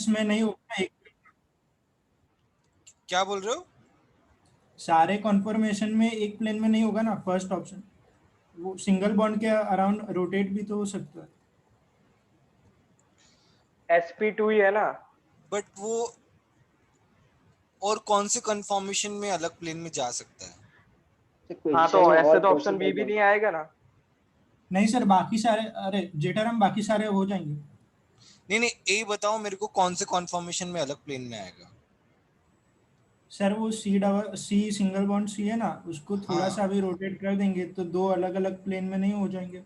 इसमें नहीं होगा एक, क्या बोल रहे हो? सारे कॉन्फर्मेशन में एक प्लेन में नहीं होगा ना फर्स्ट ऑप्शन, वो सिंगल बॉन्ड के अराउंड रोटेट भी तो हो सकता है। sp2 ही है ना। बट वो और कौन से कन्फॉर्मेशन में अलग प्लेन में जा सकता है? हाँ तो क्वेश्चन ऐसे और तो ऑप्शन बी भी पॉसिबल नहीं आएगा ना। नहीं सर, बाकी सारे, अरे जेटरम बाकी सारे हो जाएंगे। नहीं नहीं, ये बताओ मेरे को कौन से कॉन्फॉर्मेशन में अलग प्लेन में आएगा? सर वो सी सिंगल बॉन्ड सी है ना, उसको थोड़ा हाँ, सा भी रोटेट कर देंगे तो दो अलग अलग प्लेन में नहीं हो जाएंगे।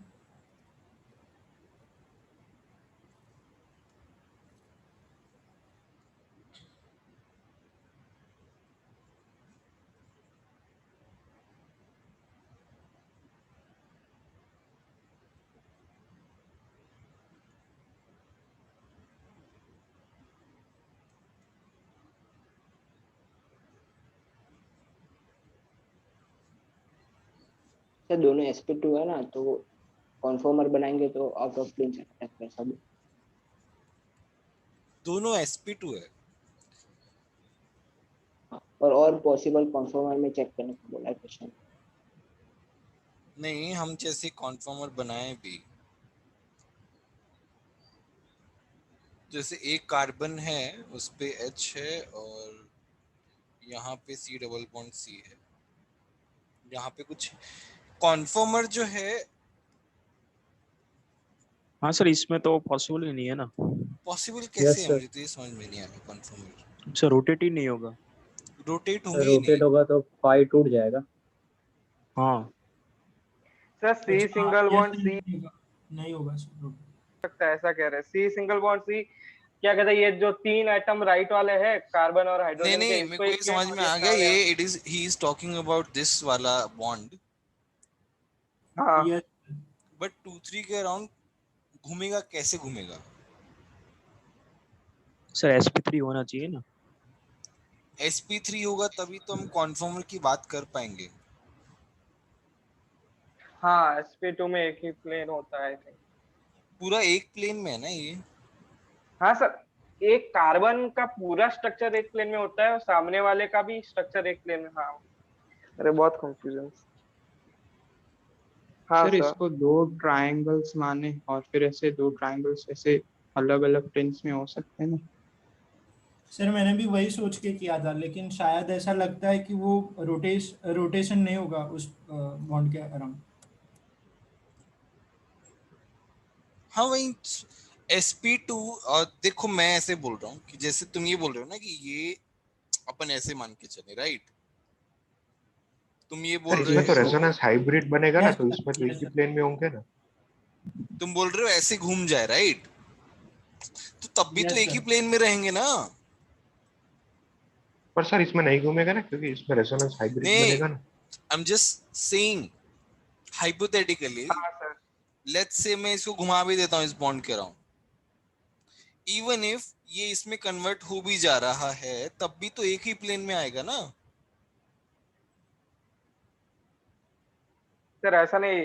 सर दोनों sp2 है ना, तो कॉन्फॉर्मर बनाएंगे तो आउट ऑफ प्लेन सकता है सब। दोनों sp2 है। और पॉसिबल कॉन्फॉर्मर में चेक करने को बोला है क्वेश्चन। नहीं, हम जैसे कॉन्फॉर्मर बनाए भी, जैसे एक कार्बन है उस पे H है और यहाँ पे C डबल बॉन्ड C है, यहाँ पे कुछ कॉन्फॉर्मर जो है। हाँ सर, इसमें तो पॉसिबल ही नहीं है ना। पॉसिबल कैसे यस है, सर। मुझे तो ये समझ में नहीं आ रहा। कॉन्फॉर्मर सर रोटेट ही नहीं होगा। रोटेट होंगे ही नहीं। रोटेट होगा तो पाई टूट जाएगा। हाँ सर सी सिंगल ये बॉन्ड सर सी नहीं होगा सर। सकता है, ऐसा कह रहे हैं। सी सिंगल बॉन्ड सी क्या कहते हैं, ये जो तीन एटम राइट वाले हैं कार्बन और नहीं हाइड्रोजन के, नहीं, मेरे इसको को ये एक प्लेन समझ और में ये आ गया, सारे। ये it is he is talking about this वाला बॉन्ड। हाँ ये बट 2 3 के अराउंड घूमेगा, कैसे घूमेगा? सर, sp3 होना चाहिए ना। sp3 होगा तभी तो हम कॉन्फॉर्मर की बात कर पाएंगे। हाँ sp2 में एक ही प्लेन होता है आई थिंक। पूरा एक प्लेन में है ना ये? हाँ सर, एक कार्बन का पूरा स्ट्रक्चर एक प्लेन में होता है और सामने वाले का भी स्ट्रक्चर एक प्लेन में। हाँ अरे बहुत कंफ्यूजन। हाँ सर सर। इसको दो ट्रायंगल्स माने और फिर ऐसे दो ट्रायंगल्स ऐसे अलग अलग प्लेन्स में हो सकते हैं ना। सर मैंने भी वही सोच के किया था, लेकिन शायद ऐसा लगता है कि वो रोटेशन नहीं होगा उस बॉन्ड के अराउंड। हाँ वही sp2। और देखो मैं ऐसे बोल रहा हूँ कि जैसे तुम ये बोल रहे हो ना कि ये अपन ऐसे मान के चले, राइट? तुम ये सर बोल इसमें रहे तो हो, रेजोनेंस हाइब्रिड बनेगा ना, यस तो सर, इसमें तो एक यस ही सर। प्लेन में होंगे ना। तुम बोल रहे हो ऐसे घूम जाए, राइट? तो तब भी तो यस एक ही सर। प्लेन में रहेंगे ना। पर सर इसमें नहीं घूमेगा ना, क्योंकि इसमें रेजोनेंस हाइब्रिड नहीं, बनेगा ना। I am just saying hypothetically, हाँ सर। लेट्स से मैं इसको घुमा भी देता हूँ इस बॉन्ड के अराउंड, इवन इफ ये इसमें कन्वर्ट हो भी जा रहा है तब भी तो एक ही प्लेन में आएगा ना। सर ऐसा नहीं,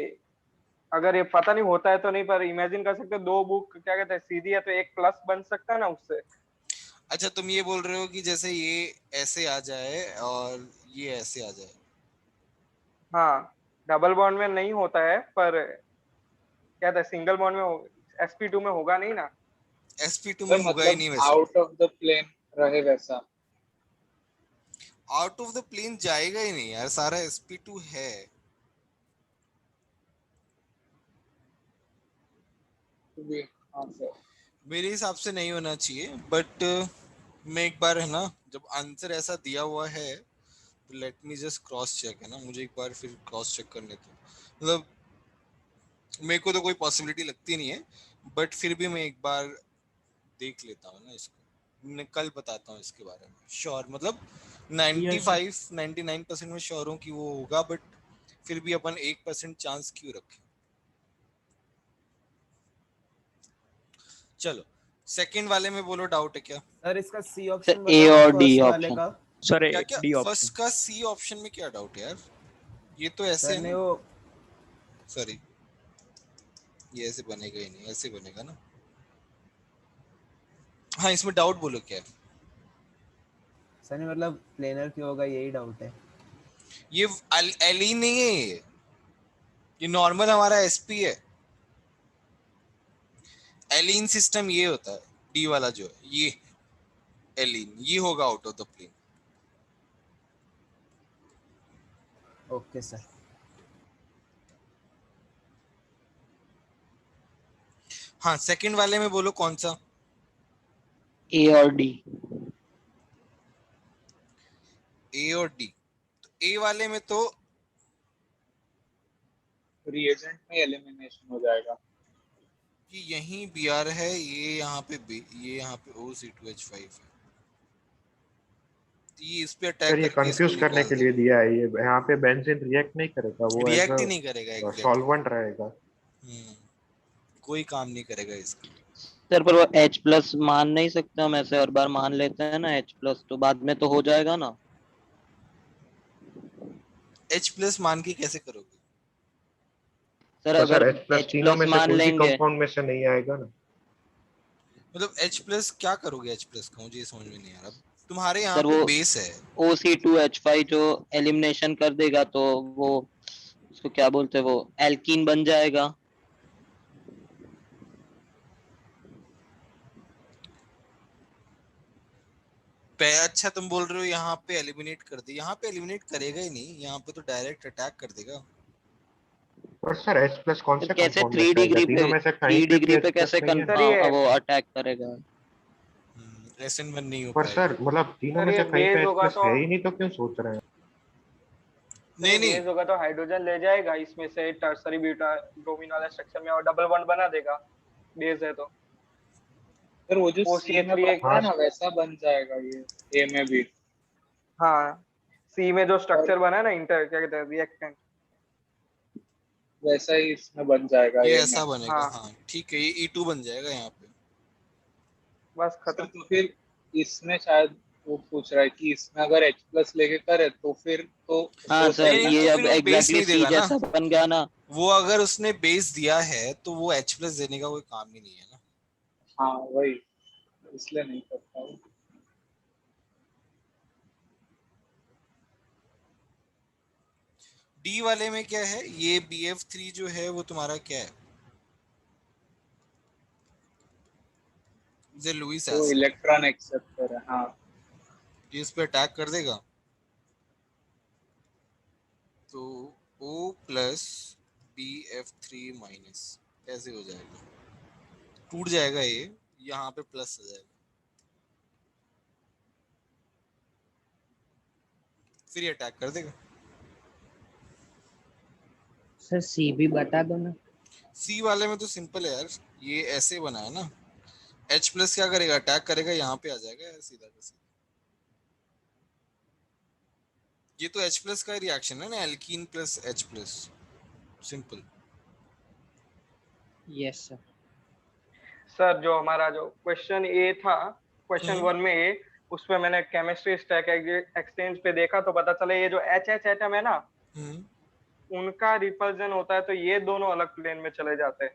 अगर ये पता नहीं होता है तो नहीं, पर इमेजिन कर सकते हो दो बुक क्या कहते हैं सीधी है तो एक प्लस बन सकता है ना उससे। अच्छा, तुम ये बोल रहे हो कि जैसे ये ऐसे आ जाए और ये ऐसे आ जाए। हाँ डबल बॉन्ड में नहीं होता है, पर क्या कहते हैं सिंगल बॉन्ड में sp2 में होगा नहीं ना। sp2 में सर होगा ही मतलब नहीं वैसे। आउट ऑफ द प्लेन रहे वैसा। आउट ऑफ द प्लेन जाएगा ही नहीं यार, सारा sp2 है। भी हाँ सर। मेरे हिसाब से नहीं होना चाहिए, बट मैं एक बार है ना, जब आंसर ऐसा दिया हुआ है तो let me just cross check, है ना, मुझे एक बार फिर क्रॉस चेक करने दो। मतलब मेरे को तो कोई पॉसिबिलिटी लगती नहीं है, बट फिर भी मैं एक बार देख लेता हूँ ना इसको। मैं कल बताता हूँ इसके बारे में श्योर, मतलब यस सर। 99% में श्योर हूँ कि वो होगा, बट फिर भी अपन 1% चांस क्यों रखें। चलो सेकंड वाले में बोलो, डाउट है क्या? सर इसका सी सर ऑप्शन ए बताओ और डी फर्स्ट वाले ऑप्शन। का। सर, क्या क्या डी ऑप्शन। फर्स्ट का सी ऑप्शन में क्या डाउट है यार? ये तो ऐसे सर है ने ना। वो सॉरी, ये ऐसे बनेगा ही नहीं, ऐसे बनेगा ना। हाँ इसमें डाउट बोलो क्या है? सर नहीं मतलब प्लेनर क्यों होगा यही डाउट है। ये एलीन नहीं है, ये नॉर्मल हमारा एसपी है। एलीन सिस्टम ये होता है, डी वाला जो है ये एलीन, ये होगा out of the plane. Okay sir. हाँ सेकंड वाले में बोलो कौन सा? ए और डी। ए और डी। तो ए वाले में तो रिएजेंट में एलिमिनेशन हो जाएगा। कि यहीं Br है, ये यहाँ पे B, ये यहाँ पे OC2H5 है। तो ये इस पे अटैक सर ये करके इसको कंफ्यूज करने निकाल के लिए दिया है, ये यहाँ पे बेंजीन रिएक्ट नहीं करेगा, वो रिएक्ट ही एज नहीं करेगा अ एग्जैक्टली। सॉल्वेंट रहेगा। कोई काम नहीं करेगा इसका। सर पर वो H+ मान नहीं सकते हम ऐसे, हर बार मान लेते हैं ना H+ तो बाद में तो हो जाएगा ना। H+ मान के कैसे करोगे? सर तो अगर सर H+ तीनों में से मान कोई भी लेंगे कंपाउंड में से नहीं आएगा ना। मतलब H+ क्या करोगे H+ का, मुझे ये समझ में नहीं आ रहा। तुम्हारे यहाँ सर पे वो बेस है OC2H5 जो एलिमिनेशन कर देगा तो वो उसको क्या बोलते हैं, वो एल्कीन बन जाएगा। अच्छा तुम बोल रहे हो यहाँ पे एलिमिनेट कर दे, यहाँ पे एलिमिनेट करेगा ही नहीं, यहाँ पे तो डायरेक्ट अटैक कर देगा। और सर H+ कौन से कैसे कंपाउंड में से आएगा? तीनों में से कहीं 3 पे डिग्री भी पे H+ कैसे नहीं है ना। वो अटैक करेगा। SN1 नहीं हो पर पाएगा। सर मतलब तीनों सर में ये से कहीं पे बेस होगा H+ तो है ही नहीं, तो क्यों सोच रहे हैं? नहीं नहीं बेस होगा तो हाइड्रोजन ले जाएगा इसमें से टर्सरी ब्यूटा ब्रोमीन वाले स्ट्रक्चर में और डबल बॉन्ड बना देगा, बेस है तो। फिर वो जो सी में OCH3 एक बनता है ना वैसा बन जाएगा ये ए में भी। हाँ सी में जो स्ट्रक्चर बना है ना इंटर क्या कहते हैं रिएक्टेंट, वैसा ही इसमें बन जाएगा ये ए ऐसा में। बनेगा। हाँ। हाँ ठीक है, ये E2 बन जाएगा यहाँ पे। बस सर खत्म। तो फिर इसमें शायद वो पूछ रहा है कि इसमें अगर H+ लेके करे तो फिर तो हाँ हो सर नहीं, सकता नहीं, है। ये तो अब फिर वो बेस एग्जैक्टली नहीं सी देगा ना। जैसा बन गया ना। वो अगर उसने बेस दिया है तो वो H+ देने का कोई काम ही नहीं है ना। हाँ वही, इसलिए नहीं करता हूँ। डी वाले में क्या है, ये BF3 जो है वो तुम्हारा क्या है, ये लुईस वो एसिड। इलेक्ट्रॉन एक्सेप्टर है। हाँ ये इस पे अटैक कर देगा तो O+ BF3- कैसे हो जाएगा, टूट जाएगा ये, यहाँ पे प्लस हो जाएगा, फिर ये अटैक कर देगा। सर सी भी बता दो ना। सी वाले में तो सिंपल है यार, ये ऐसे बना है ना, H+ क्या करेगा, अटैक करेगा, यहाँ पे आ जाएगा यार सीधा का सीधा। ये तो H+ का रिएक्शन है ना, alkene plus H+, simple. Yes sir. Sir जो हमारा जो क्वेश्चन ए था, क्वेश्चन 1 में ए, उसमें मैंने केमिस्ट्री स्टैक एक्सचेंज पे देखा तो पता चला ये जो HH एटम है ना उनका रिपल्जन होता है तो ये दोनों अलग प्लेन में चले जाते हैं।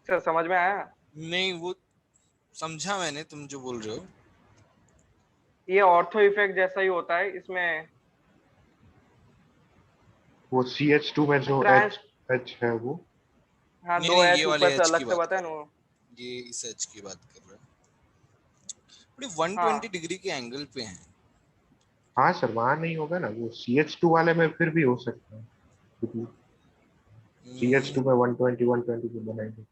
सर समझ में आया? नहीं वो समझा मैंने तुम जो बोल रहे हो। ये ऑर्थो इफेक्ट जैसा ही होता है इसमें। वो CH2 में जो ट्रांस H है वो। हाँ नहीं, दो नहीं, एच ये वाले ऊपर से H अलग की से बात बताया कर ना रहा वो। हूँ, ये इस H की बात कर रहा है। बड़ी 120 डिग्री के एंगल पे हैं। हाँ सर वहां नहीं होगा ना, वो CH2 वाले में फिर भी हो सकता है, क्योंकि CH2 में 120 पे बनाएंगे।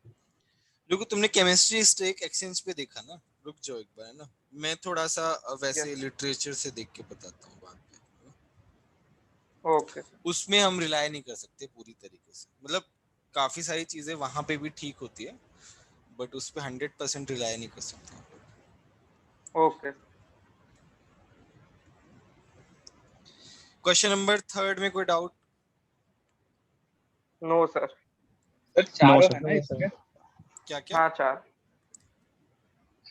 देखो तुमने केमिस्ट्री स्टैक एक्सचेंज पे देखा ना, रुक जाओ एक बार ना, मैं थोड़ा सा वैसे लिटरेचर से देख के बताता हूँ बाद में। ओके उसमें हम रिलाय नहीं कर सकते पूरी तरीके से, मतलब काफी सारी चीजें वहां पे भी ठीक होती है बट उस पे 100% रिलाय नहीं कर सकते। ओके। क्वेश्चन नंबर 3 में कोई डाउट? No sir. सर चारों है ना इसमें? क्या क्या? हाँ 4।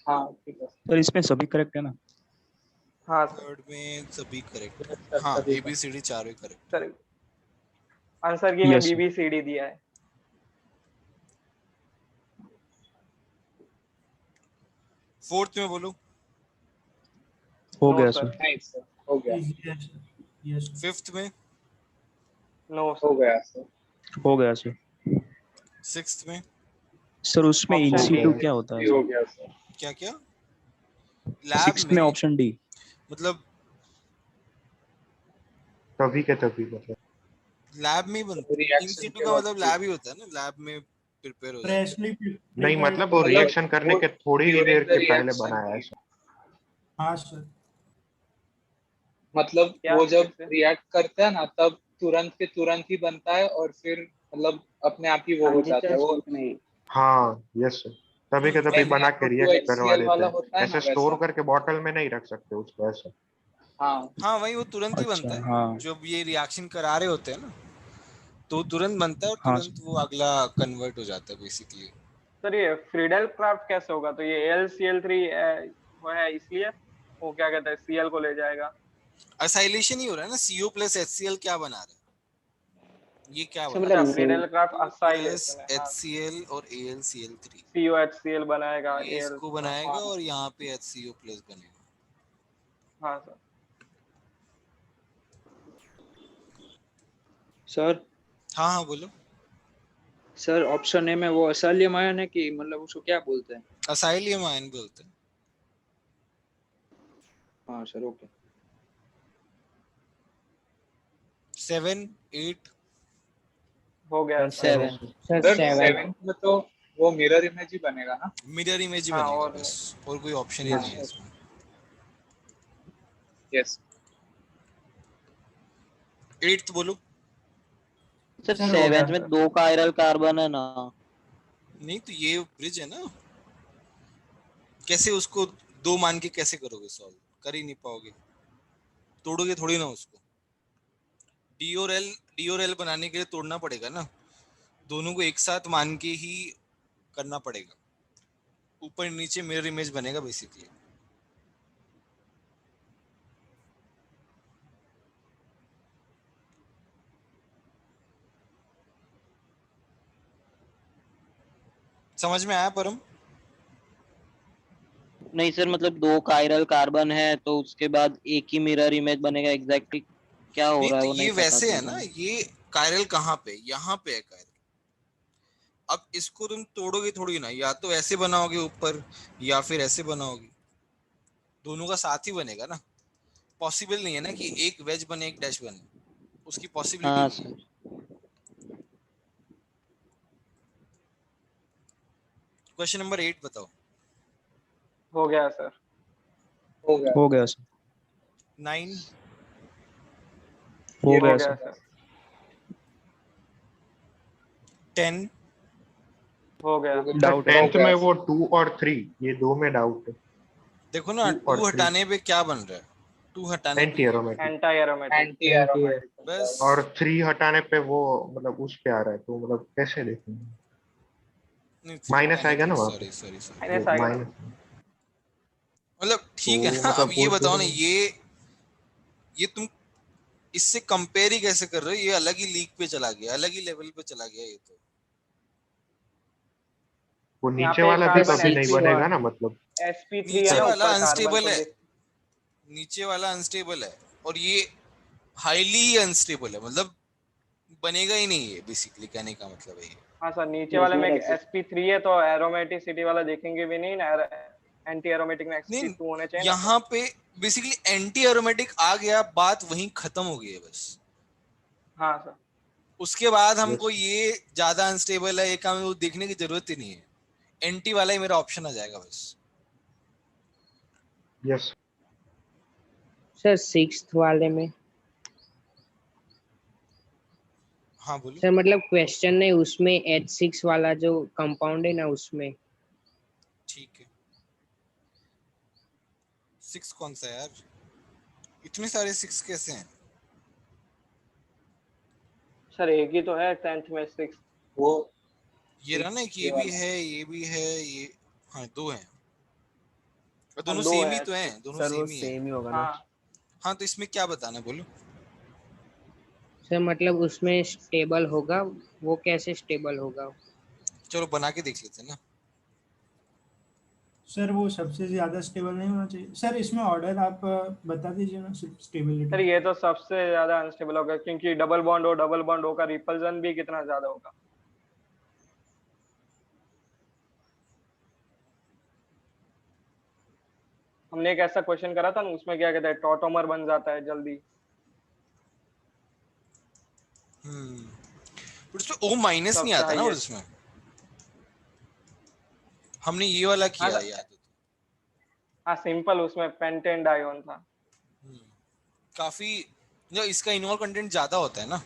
हाँ ठीक है सर इसमें सभी करेक्ट है ना? हाँ 3 में सभी करेक्ट है। हाँ ABCD चारों करेक्ट। सर आंसर की में Yes, sir. BBCD दिया है। फोर्थ में बोलो। हो नो गया सर। सर। नहीं सर, हो गया। यस यस फिफ्थ में, नो हो सर। गया सर। हो गया सर। सिक्स्थ में, सर उसमें इन ऑप्शन सीटू डी। क्या होता है भी हो सर? गया सर। क्या क्या? लैब सिक्स में में, ऑप्शन डी। मतलब तभी के तभी मतलब लैब में ही बनता है। इन रिएक्शन सीटू के का वक्त मतलब भी। लैब ही होता है ना, लैब में प्रिपेयर हो जाता है। फ्रेशली नहीं, मतलब वो मतलब रिएक्शन करने वो के थोड़ी ही ड्यूरिंग देर द के पहले रिएक्शन बनाया है की, सर। हाँ सर। मतलब क्या वो फिर जब से? रिएक्ट करते हैं ना तब तुरंत के तुरंत ही बनता है और फिर मतलब अपने आप ही वो हाँ हो जी जाता सर, है वो। शॉर्ट में। हाँ यस सर, तभी के तभी नहीं बना नहीं, के तो रिएक्ट करवा 2HCl देते वाला हैं। होता है ना ऐसे स्टोर वैसा। करके बॉटल में नहीं रख सकते उसको ऐसे। हाँ हाँ वही, वो तुरंत ही अच्छा बनता है। हाँ। जब ये रिएक्शन करा रहे होते हैं ना, तो तुरंत बनता है और हाँ तुरंत सर। वो अगला कन्वर्ट हो जाता है बेसिकली। सर ये फ्रीडेल क्राफ्ट कैसे होगा? तो ये AlCl3 वो है, इसलिए वो क्या कहते हैं Cl को ले जाएगा। असाइलेशन ही हो रहा है ना, CO प्लस HCl क्या बना रहा है, ये क्या सर बना रहा अच्छा, है? मतलब Friedel craft CO plus acylation है। हाँ, HCl और AlCl3, COHCl बनाएगा ये Al। इसको हाँ बनाएगा और यहाँ पे HCO प्लस बनेगा। हाँ सर। सर हाँ हाँ बोलो। सर ऑप्शन ए में वो असलियम आयन है कि मतलब उसको क्या बोलते हैं? असाइलियम आयन बोलते हैं। हाँ सर ओके। 7 8 हो गया सर सर। 7। Sir sir 7। 7 में तो वो मिरर इमेज ही बनेगा ना। मिरर इमेज ही हाँ बनेगा और बस, और कोई ऑप्शन ही हाँ नहीं है सर। इसमें। यस। 8th बोलो। सर सर हो गया 7th में सर। 2 कायरल कार्बन है ना। नहीं तो ये ब्रिज है ना, कैसे उसको 2 मान के कैसे करोगे सॉल्व? कर ही नहीं पाओगे, तोड़ोगे थोड़ी ना उसको। डी और एल बनाने के लिए तोड़ना पड़ेगा ना, दोनों को एक साथ मान के ही करना पड़ेगा। ऊपर नीचे मिरर इमेज बनेगा बेसिकली। समझ में आया परम? नहीं सर, मतलब 2 कायरल कार्बन है तो उसके बाद एक ही मिरर इमेज बनेगा। एग्जैक्टली क्या हो नहीं रहा है तो वो ये नहीं पता वैसे है चल रहा ना, है। ये कायरल कहाँ पे, यहाँ पे है कायरल। अब इसको तुम तोड़ोगे थोड़ी ना, या तो ऐसे बनाओगे ऊपर या फिर ऐसे बनाओगे, दोनों का साथ ही बनेगा ना। पॉसिबल नहीं है ना कि एक वेज बने एक डैश बने, उसकी पॉसिबिलिटी हाँ नहीं है। सर। क्वेश्चन नंबर 8 बताओ। हो गया सर। हो गया। हो गया सर। 9 हो ये हो गया गया सर। सर। 10 हो गया। हो गया। डाउट है हो सर। 10th गया में सर। वो 2 और 3, ये दो में डाउट है। देखो ना, 2 और 2 3 हटाने पे क्या बन रहा है, 2 हटाने पे एंटी ये aromatic, anti aromatic. Anti aromatic बनता बस। है। और 3 हटाने पे वो मतलब उस पे आ रहा है, तो मतलब कैसे देखेंगे? नहीं 3 माइनस हटाने आएगा पे, ना वहां पे, सॉरी सॉरी सॉरी, वो माइनस आएगा ना। माइनस। मतलब तो ठीक है ना। अब मतलब ये वो बताओ ना, दोनों ये तुम इससे कंपेयर ही कैसे कर रहे हो? ये अलग ही लीग पे चला गया, अलग ही लेवल पे चला गया ये तो। वो यहाँ नीचे पे वाला भी तो कार्बन अभी नहीं sp बनेगा ना मतलब। sp3 है नीचे ना, वाला ऊपर कार्बन अनस्टेबल को है, देख। नीचे वाला अनस्टेबल है, और ये हाईली अनस्टेबल है, मतलब बनेगा ही नहीं ये, बेसिकली कहने का मतलब है ये। हाँ सर, नीचे यस वाले में सर एक ऐसे। sp3 है तो एरोमेटिसिटी वाला देखेंगे भी नहीं ना। एंटी एरोमेटिक में नहीं, sp2 होने चाहिए ना सर। यहाँ पे बेसिकली एंटी एरोमेटिक आ गया, बात वहीं खत्म हो गई है बस। हाँ सर। उसके बाद हमको यस ये ज्यादा अनस्टेबल है ये काम, वो देखने की जरूरत ही नहीं है। एंटी वाला ही मेरा ऑप्शन आ जाएगा बस। यस सर 6th वाले में। हाँ बोलो। सर मतलब क्वेश्चन नहीं, उसमें H6 वाला जो कंपाउंड है ना उसमें। ठीक है, 6 कौन सा है यार? इतने सारे 6 कैसे हैं? सर एक ही तो है 10th में 6। वो ये रहा ना, एक ये ये भी वाला। है, ये भी है, ये हाँ 2 हैं, और हाँ दोनों दो सेम ही है। तो हैं, दोनों सर वो सेम ही है। सेम ही होगा ना। हाँ हाँ तो इसमें क्या बताना है बोलो। सर मतलब उसमें स्टेबल होगा, वो कैसे स्टेबल होगा? चलो बना के देख लेते हैं ना। सर वो सबसे ज्यादा स्टेबल नहीं होना चाहिए सर, इसमें ऑर्डर आप बता दीजिए ना सिर्फ स्टेबिलिटी। सर ये तो सबसे ज्यादा अनस्टेबल होगा, क्योंकि डबल बॉन्ड हो का रिपल्जन भी कितना ज्यादा होगा। हमने एक ऐसा क्वेश्चन करा था ना, उसमें क्या कहते हैं, टॉटोमर बन जाता है जल्दी। बट उसमें O माइनस नहीं सबसे आता ना, और हाईएस्ट। इसमें हमने ये वाला हाँ किया याद हो तो। हाँ, सिंपल उसमें पेंटेन आयोन था। काफी जो इसका इनोल कंटेंट ज्यादा होता है ना,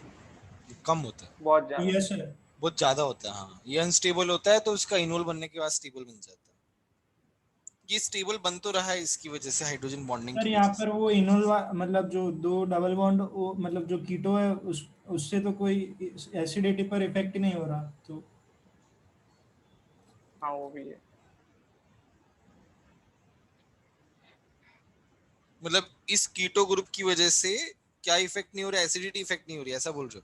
ये कम होता है। बहुत ज्यादा। Yes sir. बहुत ज्यादा होता है। हाँ, ये अनस्टेबल होता है तो इसका इनोल बनने के बाद स्टेबल बन जाता है। ये स्टेबल बन तो रहा है इसकी वजह से, हाइड्रोजन बॉन्डिंग सर की यहाँ वजह पर से। वो इनोल मतलब जो दो डबल बॉन्ड, वो मतलब जो कीटो है उससे तो कोई एसिडिटी पर इफेक्ट ही नहीं हो रहा तो। हाँ वो भी है। मतलब इस कीटो ग्रुप की वजह से क्या इफेक्ट नहीं हो रहा, एसिडिटी इफेक्ट नहीं हो रही, ऐसा बोल रहे हो?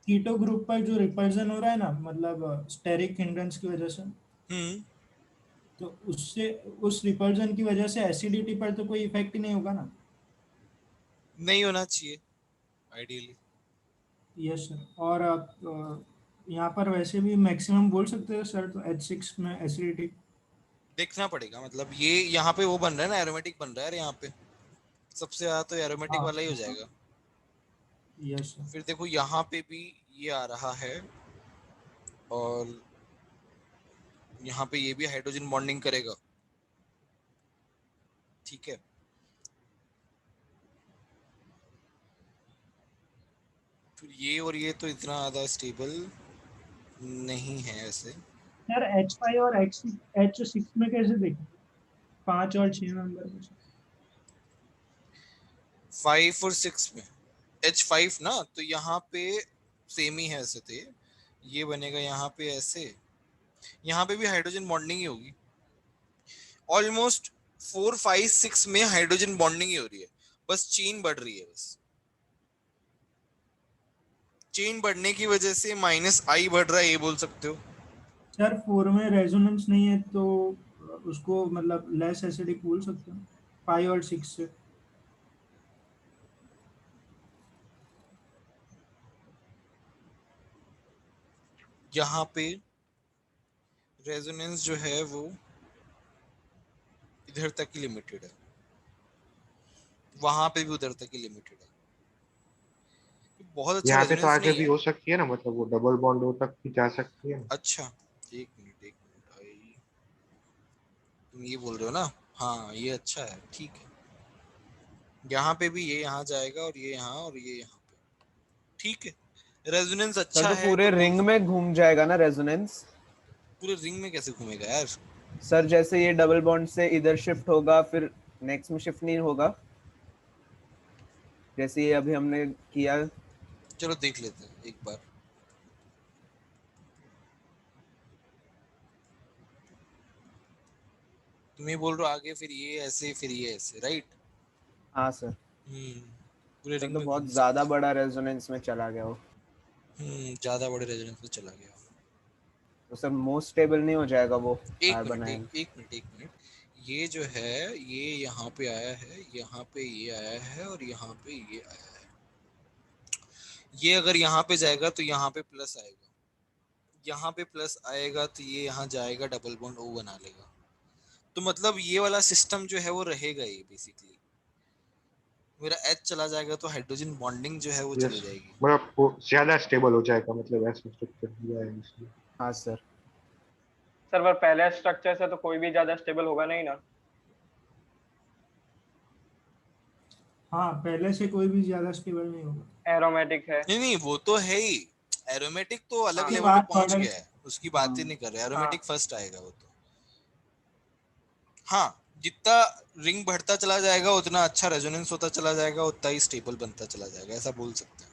कीटो ग्रुप पर जो रिपल्जन हो रहा है ना, मतलब स्टेरिक हिंड्रेंस की वजह से, तो उससे उस रिपल्जन की वजह से एसिडिटी पर तो कोई इफेक्ट ही नहीं होगा ना। नहीं होना चाहिए आइडियली। Yes sir. और आप यहाँ पर वैसे भी मैक्सिमम बोल सकते हो सर, तो H6 में एसिडिटी देखना पड़ेगा, मतलब ये यहाँ पे वो बन रहा है ना, एरोमेटिक बन रहा है यहाँ पे, सबसे ज्यादा तो एरोमेटिक वाला ही हो जाएगा। Yes sir. फिर देखो यहाँ पे भी ये आ रहा है, और यहाँ पे ये भी हाइड्रोजन बॉन्डिंग करेगा, ठीक है। फिर ये और ये तो इतना ज्यादा स्टेबल नहीं है ऐसे। सर H5 और H6 में कैसे देखें, 5 और 6 नंबर में? 5 और 6 में H5 ना, तो यहाँ पे सेम ही है ऐसे, तो ये बनेगा यहाँ पे ऐसे, यहाँ पे भी हाइड्रोजन बॉन्डिंग ही होगी। ऑलमोस्ट 4 5 6 में हाइड्रोजन बॉन्डिंग ही हो रही है, बस चेन बढ़ रही है। बस चेन बढ़ने की वजह से -I बढ़ रहा है, ये बोल सकते हो। सर 4 में रेजोनेंस नहीं है तो उसको मतलब लेस एसिडिक बोल सकते हो 5 और 6 से। यहाँ पे रेजोनेंस जो है वो इधर तक ही लिमिटेड है, वहां पे भी उधर तक ही लिमिटेड है। बहुत अच्छा यहाँ पे तो रेजोनेंस आगे नहीं भी है। हो सकती है ना, मतलब वो डबल बॉन्ड हो तक भी जा सकती है ना। अच्छा, एक मिनट भाई, तुम ये बोल रहे हो ना? हाँ ये अच्छा है, ठीक है। यहाँ पे भी ये यहाँ जाएगा, और ये यहाँ, और ये यहाँ पे, ठीक है। रेजोनेंस सर अच्छा तो है पूरे तो बोल रिंग सकते। में घूम जाएगा ना रेजोनेंस? पूरे रिंग में कैसे घूमेगा यार? सर जैसे ये डबल बॉन्ड से इधर शिफ्ट होगा, फिर नेक्स्ट में शिफ्ट नहीं होगा, जैसे ये अभी हमने किया। चलो देख लेते हैं एक बार। तुम ये बोल रहे हो आगे, फिर ये ऐसे, फिर ये ऐसे, राइट? हाँ सर। पूरे सर रिंग तो में बहुत घूम ज्यादा सकता बड़ा रेजोनेंस में चला गया वो। है। ज्यादा बड़े रेजोनेंस में चला गया। तो सर मोस्ट स्टेबल नहीं हो जाएगा वो एक कार्बन मिनट आयन? एक मिनट, ये जो है ये यहाँ पे आया है, यहाँ पे ये आया है, और यहाँ पे ये आया है। ये अगर यहाँ पे जाएगा तो यहाँ पे प्लस आएगा, यहाँ पे प्लस आएगा तो ये यहाँ जाएगा, डबल बॉन्ड O बना लेगा। तो मतलब ये वाला सिस्टम जो है वो रहेगा ये बेसिकली। मेरा H चला जाएगा तो हाइड्रोजन बॉन्डिंग जो है वो चली यस, जाएगी। मतलब वो ज्यादा स्टेबल हो जाएगा, मतलब ऐसा स्ट्रक्चर दिया है इसमें। हाँ सर। सर पर पहले स्ट्रक्चर से तो कोई भी ज्यादा स्टेबल होगा नहीं ना। हाँ पहले से कोई भी ज्यादा स्टेबल नहीं होगा। एरोमेटिक है। नहीं वो तो है ही। एरोमेटिक तो अलग हाँ। उसके लेवल पे बाद पहुंच ऑर्डर। गया है, उसकी बात ही नहीं कर रहे। एरोमेटिक हाँ। फर्स्ट आएगा वो तो। हाँ, जितना रिंग बढ़ता चला जाएगा उतना अच्छा रेजोनेंस होता चला जाएगा, उतना ही स्टेबल बनता चला जाएगा, ऐसा बोल सकते हैं।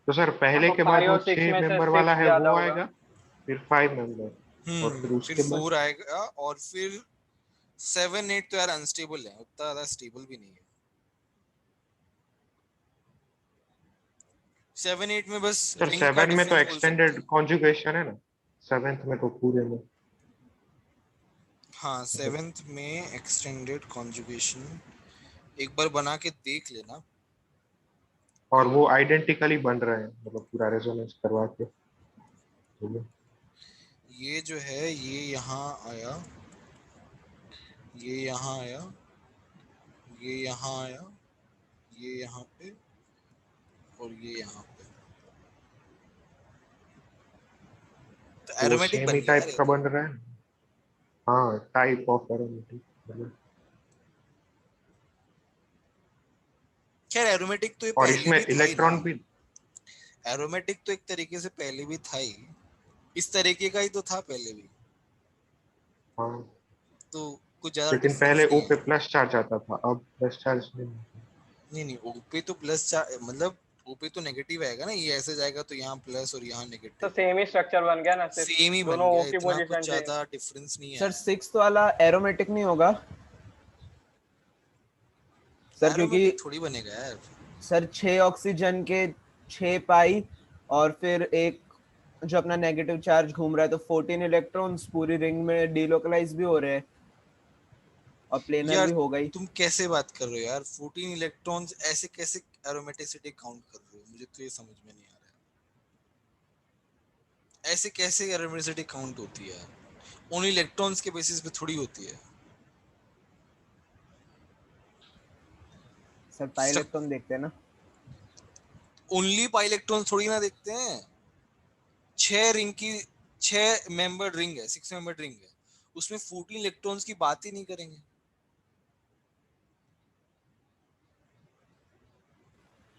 तो सर हाँ पहले तो के बाद 5 वो और 6 6 में से मेंबर वाला 6 है ज्यादा वो होगा। आएगा, फिर 5 मेंबर, और फिर फिर उसके बाद 4 आएगा, और फिर 7 8 तो यार अनस्टेबल है, उतना ज्यादा स्टेबल भी नहीं है। 7 8 में बस सर रिंग का 7 में तो डिफरेंस बोल सकते एक्सटेंडेड हैं। कॉन्जुगेशन है ना, 7th में तो पूरे में। हाँ 7th में एक्सटेंडेड कॉन्जुगेशन एक बार बना के देख लेना। और वो आइडेंटिकली बन रहे हैं, मतलब पूरा रेजोनेंस करवा के। ये जो है ये यहाँ आया, ये यहाँ आया, ये यहाँ आया, ये यहाँ पे और ये यहाँ पे, तो तो वो एरोमेटिक सेम बन ही गया यार टाइप ये का तो। बन रहा है। हाँ टाइप ऑफ एरोमेटिक। खैर एरोमेटिक तो ये और पहले इसमें भी था ही ना, इलेक्ट्रॉन भी। एरोमेटिक तो एक तरीके से पहले भी था ही, इस तरीके का ही तो था पहले भी, हाँ तो कुछ ज्यादा लेकिन डिफरेंस पहले नहीं ओ पे है। प्लस चार्ज आता था, अब प्लस चार्ज नहीं। नहीं ओपे तो प्लस मतलब ओपे तो नेगेटिव आएगा ना, ये ऐसे जाएगा तो यहाँ प्लस और यहाँ तो नेगेटिव, सेम ही स्ट्रक्चर बन गया ना, सिर्फ सेम ही बन दोनों गया, ओ की इतना कुछ पोजीशन चेंज। ज्यादा डिफरेंस नहीं सर है। 6th वाला एरोमेटिक नहीं होगा सर? क्योंकि एरोमेटिक थोड़ी बनेगा यार सर 6 ऑक्सीजन के 6 पाई और फिर एक जो अपना नेगेटिव चार्ज घूम रहा है, तो 14 इलेक्ट्रॉन्स पूरी रिंग में डीलोकलाइज भी हो रहे हैं और प्लेनर यार। भी हो गई। तुम कैसे बात कर रहे हो यार, 14 इलेक्ट्रॉन्स ऐसे कैसे एरोमेटिसिटी काउंट कर रहे हो, मुझे तो ये समझ में नहीं आ रहा है। ऐसे कैसे एरोमेटिसिटी काउंट होती है, उन इलेक्ट्रॉन्स के बेसिस पे थोड़ी होती है। सर पाई इलेक्ट्रॉन देखते हैं ना, ओनली पाई इलेक्ट्रॉन थोड़ी ना देखते हैं। 6 रिंग की 6 मेंबर रिंग है, 6 मेंबर रिंग है, उसमें 14 इलेक्ट्रॉन्स की बात ही नहीं करेंगे।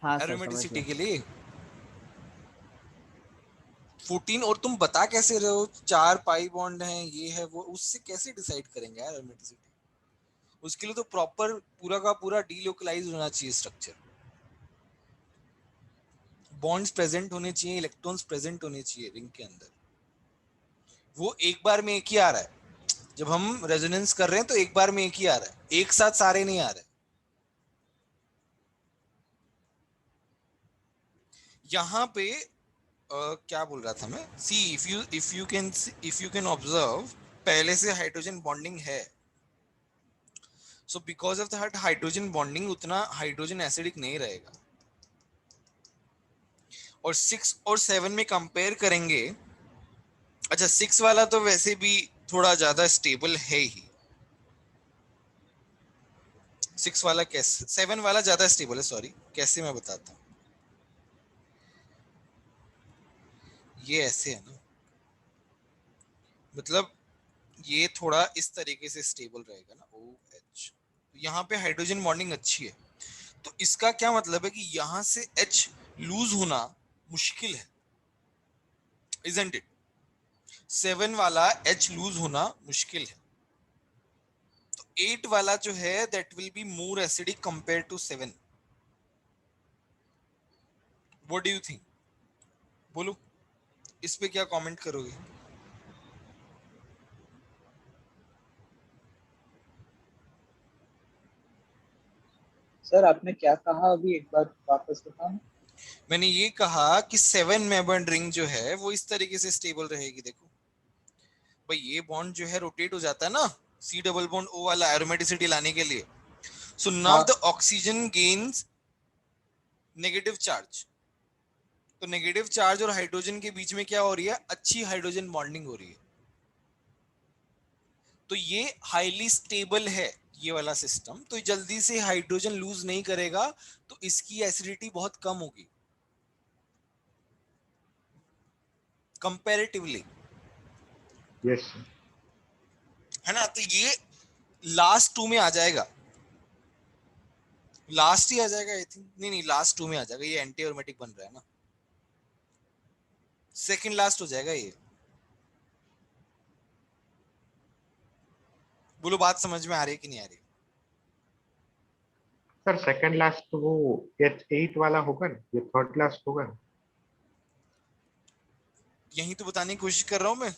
हाँ सर समझ एरोमेटिसिटी गया। के लिए 14, और तुम बता कैसे रहे हो 4 पाई बॉन्ड हैं, ये है वो, उससे कैसे डिसाइड करेंगे यार एरोमेटिसिटी? उसके लिए तो प्रॉपर पूरा का पूरा डीलोकलाइज होना चाहिए स्ट्रक्चर, बॉन्ड्स प्रेजेंट होने चाहिए, इलेक्ट्रॉन्स प्रेजेंट होने चाहिए रिंग के अंदर। वो एक बार में एक ही आ रहा है, जब हम रेजोनेंस कर रहे हैं तो एक बार में एक ही आ रहा है, एक साथ सारे नहीं आ रहे। यहाँ पे क्या बोल रहा था मैं, see if you can observe, पहले से हाइड्रोजन बॉन्डिंग है, so because of that hydrogen bonding उतना हाइड्रोजन एसिडिक नहीं रहेगा। और 6 और 7 में कंपेयर करेंगे, अच्छा 6 वाला तो वैसे भी थोड़ा ज्यादा स्टेबल है ही, 6 वाला कैसे, 7 वाला ज्यादा स्टेबल है, सॉरी कैसे मैं बताता हूँ, ये ऐसे है ना, मतलब ये थोड़ा इस तरीके से स्टेबल रहेगा ना OH, यहाँ पे हाइड्रोजन बॉन्डिंग अच्छी है, तो इसका क्या मतलब है कि यहाँ से H लूज होना मुश्किल है, इजंट इट? 7 वाला H लूज होना मुश्किल है, तो 8 वाला जो है that will be more acidic compare to 7। What do you think, बोलो इस पे क्या कमेंट करोगे? सर आपने क्या कहा अभी, एक बार वापस बताना। मैंने ये कहा कि 7 मेंबर रिंग जो है वो इस तरीके से स्टेबल रहेगी। देखो भाई ये बॉन्ड जो है रोटेट हो जाता है ना, C डबल बॉन्ड O वाला एरोमेटिसिटी लाने के लिए, so now the oxygen gains negative charge, तो नेगेटिव चार्ज और हाइड्रोजन के बीच में क्या हो रही है, अच्छी हाइड्रोजन बॉन्डिंग हो रही है, तो ये हाईली स्टेबल है ये वाला सिस्टम, तो जल्दी से हाइड्रोजन लूज नहीं करेगा, तो इसकी एसिडिटी बहुत कम होगी कंपैरेटिवली, यस है ना? तो ये लास्ट 2 में आ जाएगा, लास्ट ही आ जाएगा आई थिंक, नहीं लास्ट 2 में आ जाएगा, ये एंटी एरोमेटिक बन रहा है ना, सेकंड लास्ट हो जाएगा ये। बोलो बात समझ में आ रही है कि नहीं आ रही? सर सेकंड लास्ट तो वो H8 वाला होगा ना, ये थर्ड लास्ट होगा ना? यही तो बताने की कोशिश कर रहा हूं मैं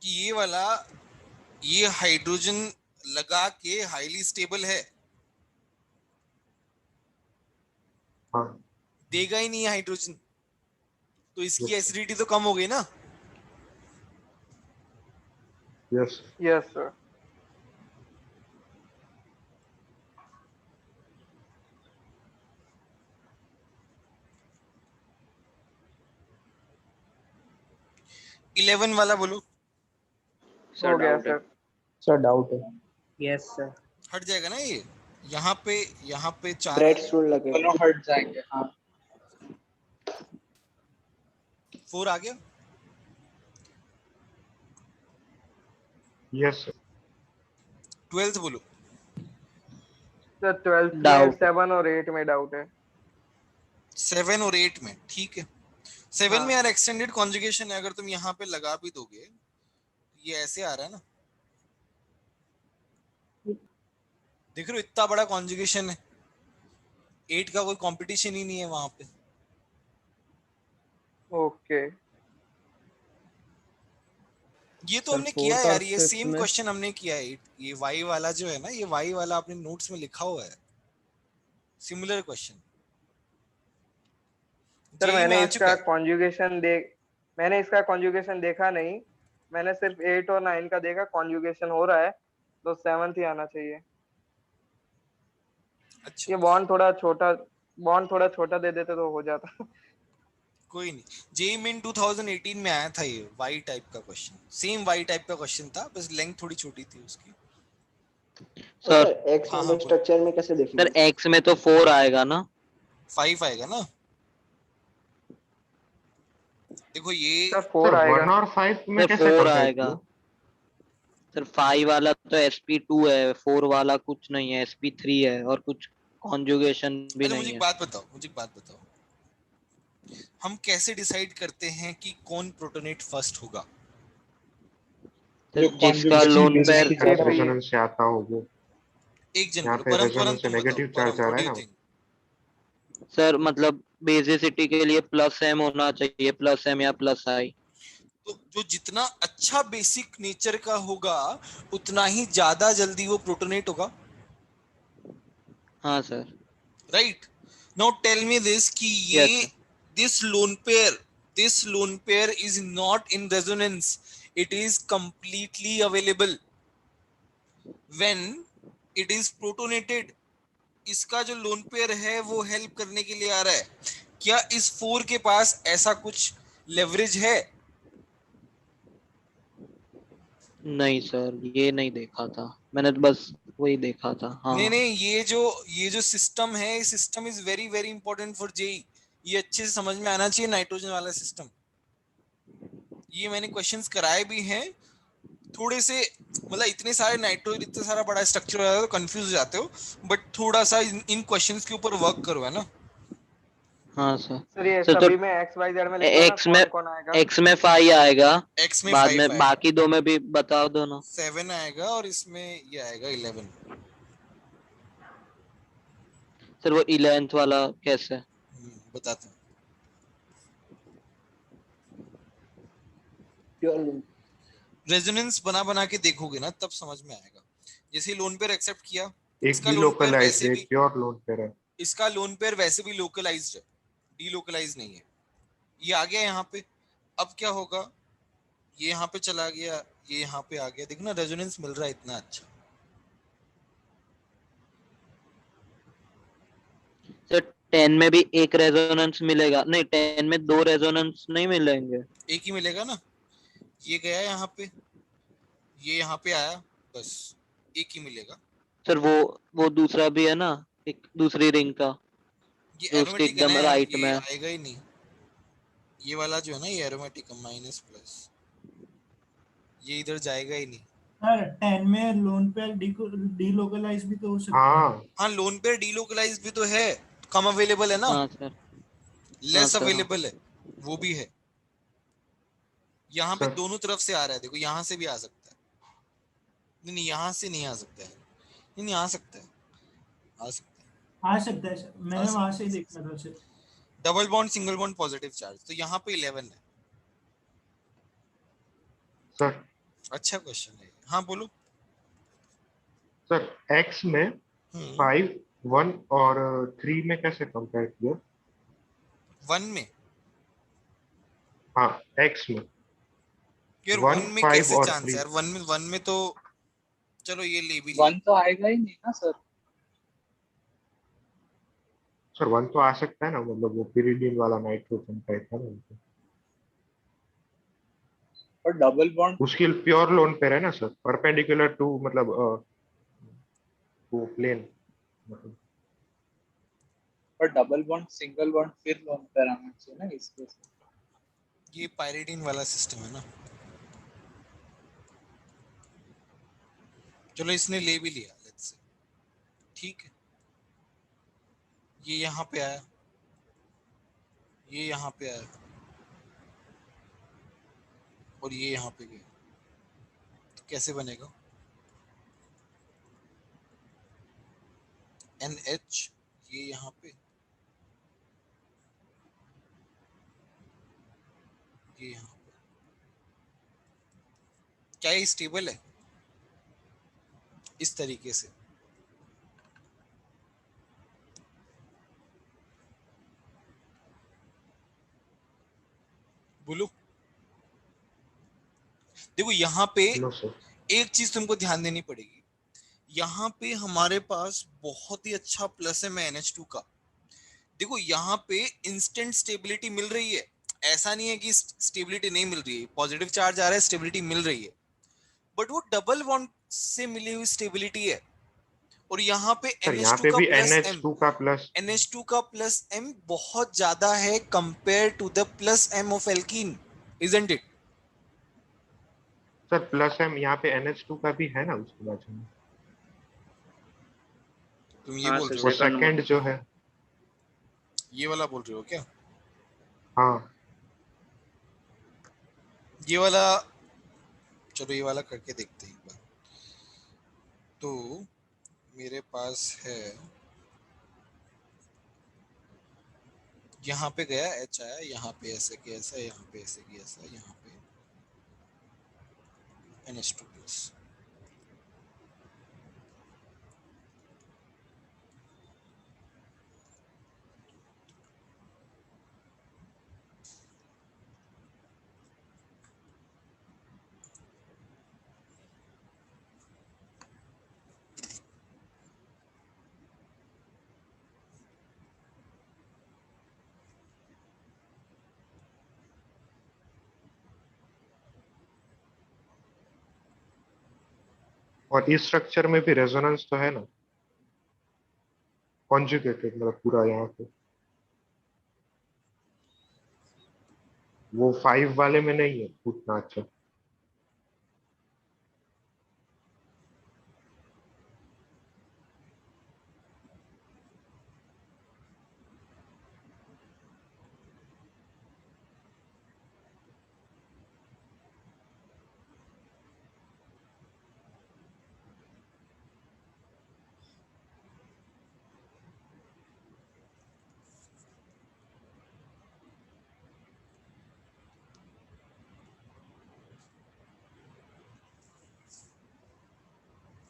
कि ये वाला, ये हाइड्रोजन लगा के हाईली स्टेबल है, देगा ही नहीं हाइड्रोजन, तो इसकी Yes. एसिडिटी तो कम हो गई ना। Yes yes sir. इलेवन वाला बोलो। हो गया सर। सर डाउट है। Yes sir. हट जाएगा ना ये, यहाँ पे 4 ब्रेड स्टूल लगे दोनों हट जाएंगे। हाँ 4 आ गया। यस 12th बोलो। सर 12th में Doubt. 7 और 8 में डाउट है। 7 और 8 में ठीक है। 7 हाँ। में यार एक्सटेंडेड कॉन्जुगेशन है, अगर तुम यहाँ पे लगा भी दोगे, ये ऐसे आ रहा है ना, देख रहे हो इतना बड़ा कॉन्जुगेशन है, 8 का कोई कंपटीशन ही नहीं है वहां पे। ओके ये तो सर, हमने किया है 4th और यार, ये 5th सेम में? क्वेश्चन हमने किया है। ये वाई वाला जो है ना, ये वाई वाला अपने नोट्स में लिखा हुआ है, सिमिलर क्वेश्चन। सर जेई में आ चुका मैंने इसका कॉन्जुगेशन देखा नहीं, मैंने सिर्फ 8 और 9 का देखा, कॉन्जुगेशन हो रहा है तो 7th ही आना चाहिए। अच्छा ये बॉन्ड थोड़ा छोटा दे देते तो हो जाता। कोई नहीं, जेई मेन 2018 में आया था ये वाई टाइप का क्वेश्चन, सेम वाई टाइप का क्वेश्चन था, बस लेंथ थोड़ी छोटी थी उसकी। सर एक्स हाँ, में हाँ, स्ट्रक्चर में कैसे सर देखेंगे? एक्स में तो 4 आएगा ना। 5 आएगा ना, देखो ये सर सर 4 आएगा। 1 और 5 में सर कैसे 4 कंपेयर आएगा। किया? सर 5 वाला तो sp2 है, 4 वाला कुछ नहीं है, sp3 है और कुछ कॉन्जुगेशन भी अच्छा नहीं मुझे है। मुझे एक बात बताओ, हम कैसे डिसाइड करते हैं कि कौन प्रोटोनेट फर्स्ट होगा? सर जो जिसका conjugation लोन basic पेयर की टाइप ज्यादा होगी। रेजोनेंस से आता हो वो। एक जन यहाँ बोलो, पे परम रेजोनेंस से तुम बताओ, नेगेटिव परम चार्ज आ व्हाट रहा डू है यू ना। थिंक? सर मतलब बेसिसिटी के लिए +m होना चाहिए, +m या +i। तो जो जितना अच्छा बेसिक नेचर का होगा, उतना ही ज्यादा जल्दी वो प्रोटोनेट होगा, हाँ सर। राइट? नाउ टेल मी दिस कि यस ये sir. this lone pair is not in resonance, it is completely available when it is protonated। इसका जो लोन पेयर है वो हेल्प करने के लिए आ रहा है। क्या इस 4 के पास ऐसा कुछ लेवरेज है? नहीं सर, ये नहीं देखा था मैंने, तो बस वही देखा था। हाँ नहीं, ये जो सिस्टम है, system is very very important for JEE. ये अच्छे से समझ में आना चाहिए नाइट्रोजन वाला सिस्टम। ये मैंने क्वेश्चंस कराए भी हैं थोड़े से, मतलब इतने सारे नाइट्रोजन, इतना सारा बड़ा स्ट्रक्चर है तो कंफ्यूज हो जाते हो, बट थोड़ा सा इन क्वेश्चंस के ऊपर वर्क करो, है ना। हाँ सर। सर ये सर तो सभी में XYZ में लिख दो ना, एक्स में कौन आएगा। एक्स में 5 आएगा, एक्स में बाद 5 में आएगा, बाकी दो में भी बता दो ना। 7 आएगा और इसमें ये आएगा 11। सर वो 11th वाला कैसे? बताता हूँ। रेजोनेंस बना के देखोगे ना, तब समझ में आएगा। जैसे लोन पेयर एक्सेप्ट किया, एक इसका लोन पेयर डिलोकलाइज्ड वैसे है, भी, प्योर लोन पेयर है। इसका लोन पेयर वैसे भी लोकलाइज्ड है, डीलोकलाइज नहीं है। ये आ गया यहाँ पे, अब क्या होगा, ये यहाँ पे चला गया, ये यहाँ पे आ गया, देखो ना रेजोनेंस मिल रहा है इतना अच्छा। सर 10 में भी एक रेजोनेंस मिलेगा? नहीं 10 में 2 रेजोनेंस नहीं मिलेंगे, एक ही मिलेगा ना। ये गया यहाँ पे, ये यहाँ पे आया, बस एक ही मिलेगा। सर वो दूसरा भी है ना, एक दूसरी रिंग का, ये जो उसके एरोमेटिक है ना एकदम यार, राइट ये में। आएगा ही नहीं। ये वाला जो है ना, ये एरोमेटिक है, माइनस प्लस, ये इधर जाएगा ही नहीं। सर 10 में लोन पेयर डीलोकलाइज भी तो हो सकता है। हाँ लोन पेयर डीलोकलाइज भी तो है, कम अवेलेबल है ना, हाँ सर। लेस हाँ, अवेलेबल है, वो भी है। यहाँ पे सर दोनों तरफ से आ रहा है, देखो यहाँ से भी आ सकता है, नहीं यहाँ से नहीं आ सकता है, नहीं आ सकता है, आ सकता है, आ सकता है सर, मैंने वहां से ही देखा था sir. Double bond single bond positive charge, तो यहाँ पे 11 है। सर अच्छा क्वेश्चन है, हाँ बोलो। सर एक्स में 5, 1 और 3 में कैसे कंपेयर किया? 1 में? हाँ x में यार 1, 1 में 5 कैसे और चांस है 3। यार? 1 में तो चलो ये ले भी लिया। 1 तो आएगा ही नहीं ना सर। सर 1 तो आ सकता है ना, मतलब वो pyridine वाला नाइट्रोजन टाइप है ना, और डबल बॉन्ड उसकी प्योर लोन पेयर है ना सर, परपेंडिकुलर टू मतलब वो प्लेन मतलब। और डबल बॉन्ड सिंगल बॉन्ड फिर लोन पर आना चाहिए ना इसके साथ। ये पायरिडीन वाला सिस्टम है ना। चलो इसने ले भी लिया, लेट्स से, ठीक है। ये यहाँ पे आया, ये यहाँ पे आया, और ये यहाँ पे गया, तो कैसे बनेगा? NH, ये यहाँ पे, ये यहाँ पे। क्या ये स्टेबल है इस तरीके से? बोलो। देखो यहाँ पे नो सर। एक चीज तुमको ध्यान देनी पड़ेगी। यहाँ पे हमारे पास बहुत ही अच्छा प्लस है NH2 का। देखो यहाँ पे इंस्टेंट स्टेबिलिटी मिल रही है, ऐसा नहीं है कि स्टेबिलिटी नहीं मिल रही है। पॉजिटिव चार्ज आ रहा है, स्टेबिलिटी मिल रही है, बट वो डबल बॉन्ड से मिली हुई स्टेबिलिटी है। और यहाँ पे सर यहाँ NH2 पे का भी प्लस M, NH2 का प्लस, NH2 का प्लस M बहुत ज्यादा है compare to the plus M of alkene, isn't it? Sir plus M यहाँ पे NH2 का भी है ना उसके बाजू में, तुम ये हाँ बोल सर, रहे वो हो? Second number. सेकंड जो है। ये वाला बोल रहे हो क्या? हाँ ये वाला, चलो ये वाला करके देखते हैं एक बार। तो मेरे पास है, यहाँ पे गया H आया, यहाँ पे ऐसे कि ऐसा, यहाँ पे ऐसे कि ऐसा, यहाँ पे NH2 प्लस। और इस स्ट्रक्चर में भी रेजोनेंस तो है ना, कॉन्जुगेटेड मतलब पूरा यहाँ पे, वो 5 वाले में नहीं है उतना अच्छा।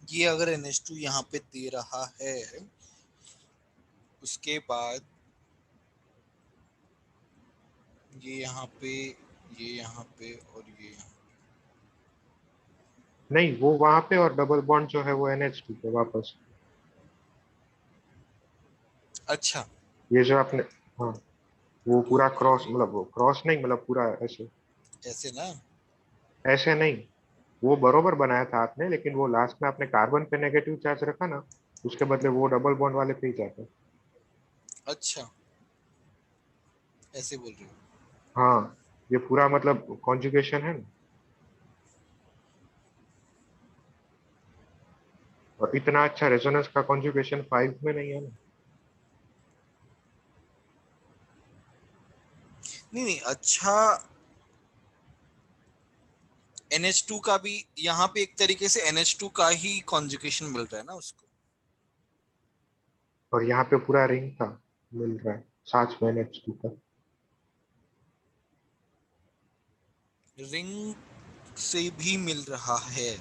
ये अगर NH2 यहाँ पे दे रहा है, उसके बाद ये यहाँ पे, ये यहाँ पे, और ये यहाँ। नहीं वो वहां पे, और डबल बॉन्ड जो है वो NH2 पे वापस। अच्छा, ये जो आपने, हाँ वो पूरा क्रॉस, ओके, मतलब वो क्रॉस नहीं, मतलब पूरा ऐसे, ऐसे ना। ऐसे नहीं, वो बरोबर बनाया था आपने, लेकिन वो लास्ट में आपने कार्बन पे नेगेटिव चार्ज रखा ना, उसके बदले वो डबल बॉन्ड वाले पे ही जाता है। अच्छा, ऐसे बोल रहे हो? हाँ ये पूरा मतलब कॉन्जुगेशन है ना, और इतना अच्छा रेजोनेंस का कॉन्जुगेशन 5 में नहीं है ना। नहीं नहीं, अच्छा, NH2 का भी यहाँ पे एक तरीके से NH2 का ही कॉन्जुगेशन मिल रहा है ना उसको। और यहाँ पे पूरा रिंग का मिल रहा है साथ में NH2 का। रिंग से भी मिल रहा है।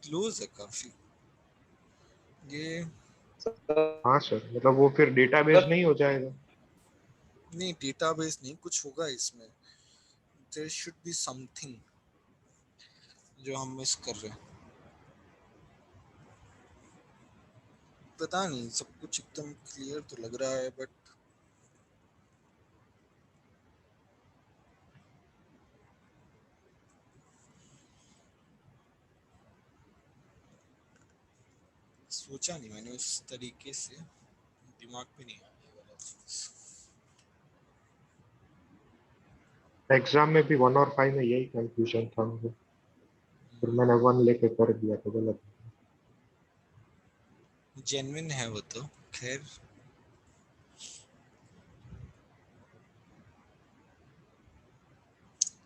क्लोज है काफी ये। हाँ सर, मतलब वो फिर डेटाबेस नहीं हो जाएगा? नहीं डेटाबेस नहीं, कुछ होगा इसमें, देयर शुड बी समथिंग जो हम मिस कर रहे हैं। पता नहीं, सब कुछ एकदम क्लियर तो लग रहा है बट सोचा नहीं मैंने उस तरीके से, दिमाग में नहीं आया ये वाला चीज। एग्जाम में भी 1 और 5 में यही कंफ्यूजन था मुझे, फिर मैंने 1 लेके कर दिया तो गलत। जेन्युइन है वो तो खैर।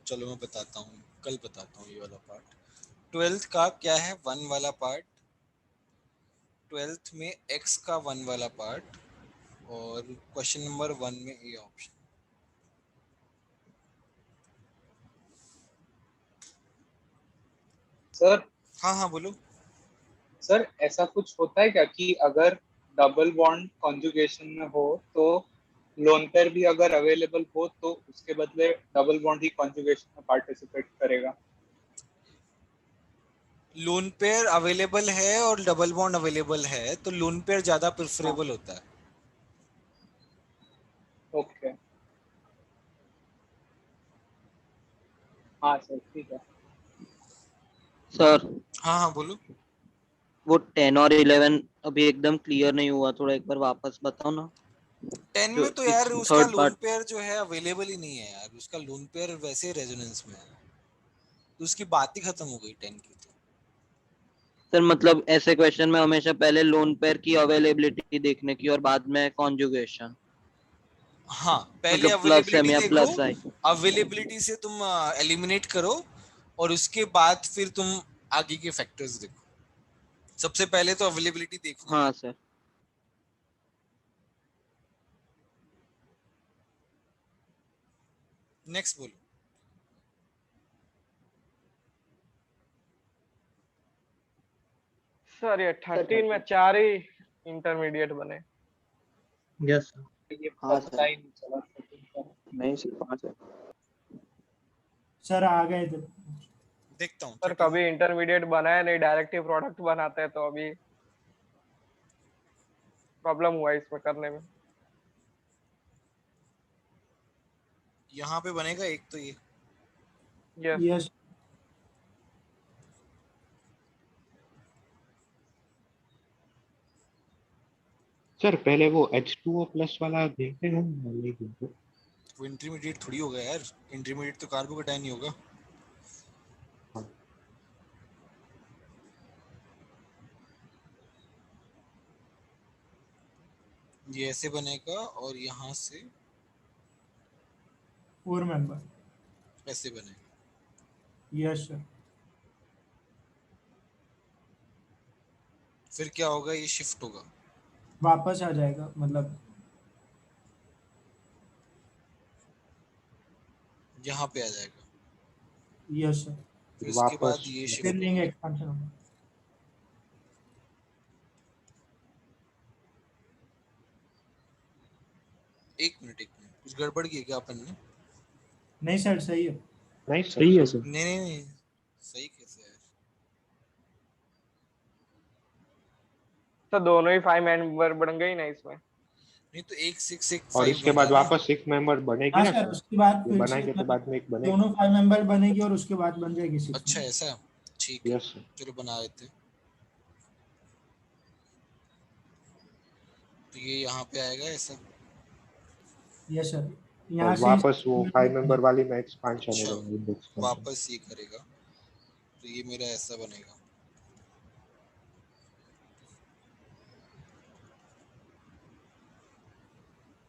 चलो मैं बताता हूँ, कल बताता हूँ ये वाला पार्ट। 12th का क्या है 1 वाला पार्ट, 12th में x का 1 वाला पार्ट, और क्वेश्चन नंबर 1 में ये ऑप्शन। सर हाँ बोलो। सर ऐसा कुछ होता है क्या कि अगर डबल बॉन्ड कॉन्जुगेशन में हो तो लोन पेयर भी अगर अवेलेबल हो तो उसके बदले डबल बॉन्ड ही कॉन्जुगेशन में पार्टिसिपेट करेगा? लोन पेयर अवेलेबल है और डबल बॉन्ड अवेलेबल है तो लोन पेयर ज्यादा प्रेफरेबल होता है। ओके, हाँ सर ठीक है। सर हाँ बोलो। वो 10 और 11 अभी एकदम क्लियर नहीं हुआ, थोड़ा एक बार वापस बताओ ना। 10 जो में तो यार उसका थर्ड लोन पार्ट, पेयर जो है अवेलेबल ही नहीं है यार, उसका लोन पेयर वैसे रेजोनेंस में है तो उसकी बात ही खत्म हो गई 10 की तो। सर मतलब ऐसे क्वेश्चन में हमेशा पहले लोन पेयर की अवेलेबिलिटी देखने की और बाद में कॉन्जुगेशन। हाँ पहले मतलब प्लस एम अवेलेबिलिटी या देखो, प्लस आई। अवेलेबिलिटी से तुम एलिमिनेट करो और उसके बाद फिर तुम आगे के फैक्टर्स देखो। सबसे पहले तो अवेलेबिलिटी देखो। हाँ सर। नेक्स्ट बोलो। सर ये 13 में 4 ही इंटरमीडिएट बने। यस ये हाँ पता सर, ही नहीं चला नहीं सर 5 है। सर आ गए थे। देखता हूँ सर कभी इंटरमीडिएट बनाया नहीं, डायरेक्ट ही प्रोडक्ट बनाते हैं तो अभी प्रॉब्लम हुआ इसमें करने में। यहाँ पे बनेगा एक तो ये। यस सर पहले वो H2O प्लस वाला देखते हैं नहीं देखते। वो इंटरमीडिएट थोड़ी होगा यार, इंटरमीडिएट तो कार्बोकेटाइन ही होगा। ये ऐसे बनेगा और यहाँ से 4 मेंबर। ऐसे बनेगा। Yes sir. फिर क्या होगा, ये शिफ्ट होगा, वापस आ जाएगा मतलब यहाँ पे आ जाएगा। Yes sir. फिर उसके बाद ये शिफ्ट फिर लिंक होगा। एक्सपेंशन होगा। एक मिनट कुछ गड़बड़ की है क्या अपन ने? नहीं सर सही है। नहीं सही है सर। नहीं सही कैसे है? तो दोनों ही 5 मेंबर बन गई ना इसमें। नहीं तो एक 6 एक 5 और इसके बाद वापस 6 मेंबर बनेगी हाँ ना सर, उसके बाद ये फिर से बनाएंगे तो बाद में एक बनेगी। दोनों 5 मेंबर बनेगी और उसके बाद बन जाएगी 6। अच्छा ऐसा, ठीक है। Yes sir. चलो बना देते। तो ये यहाँ पे आएगा ऐसा। Yes sir. और यहाँ से वापस वो 5 मेंबर वाली में एक्सपेंशन अच्छा, होगा। वापस ये करेगा तो ये मेरा ऐसा बनेगा।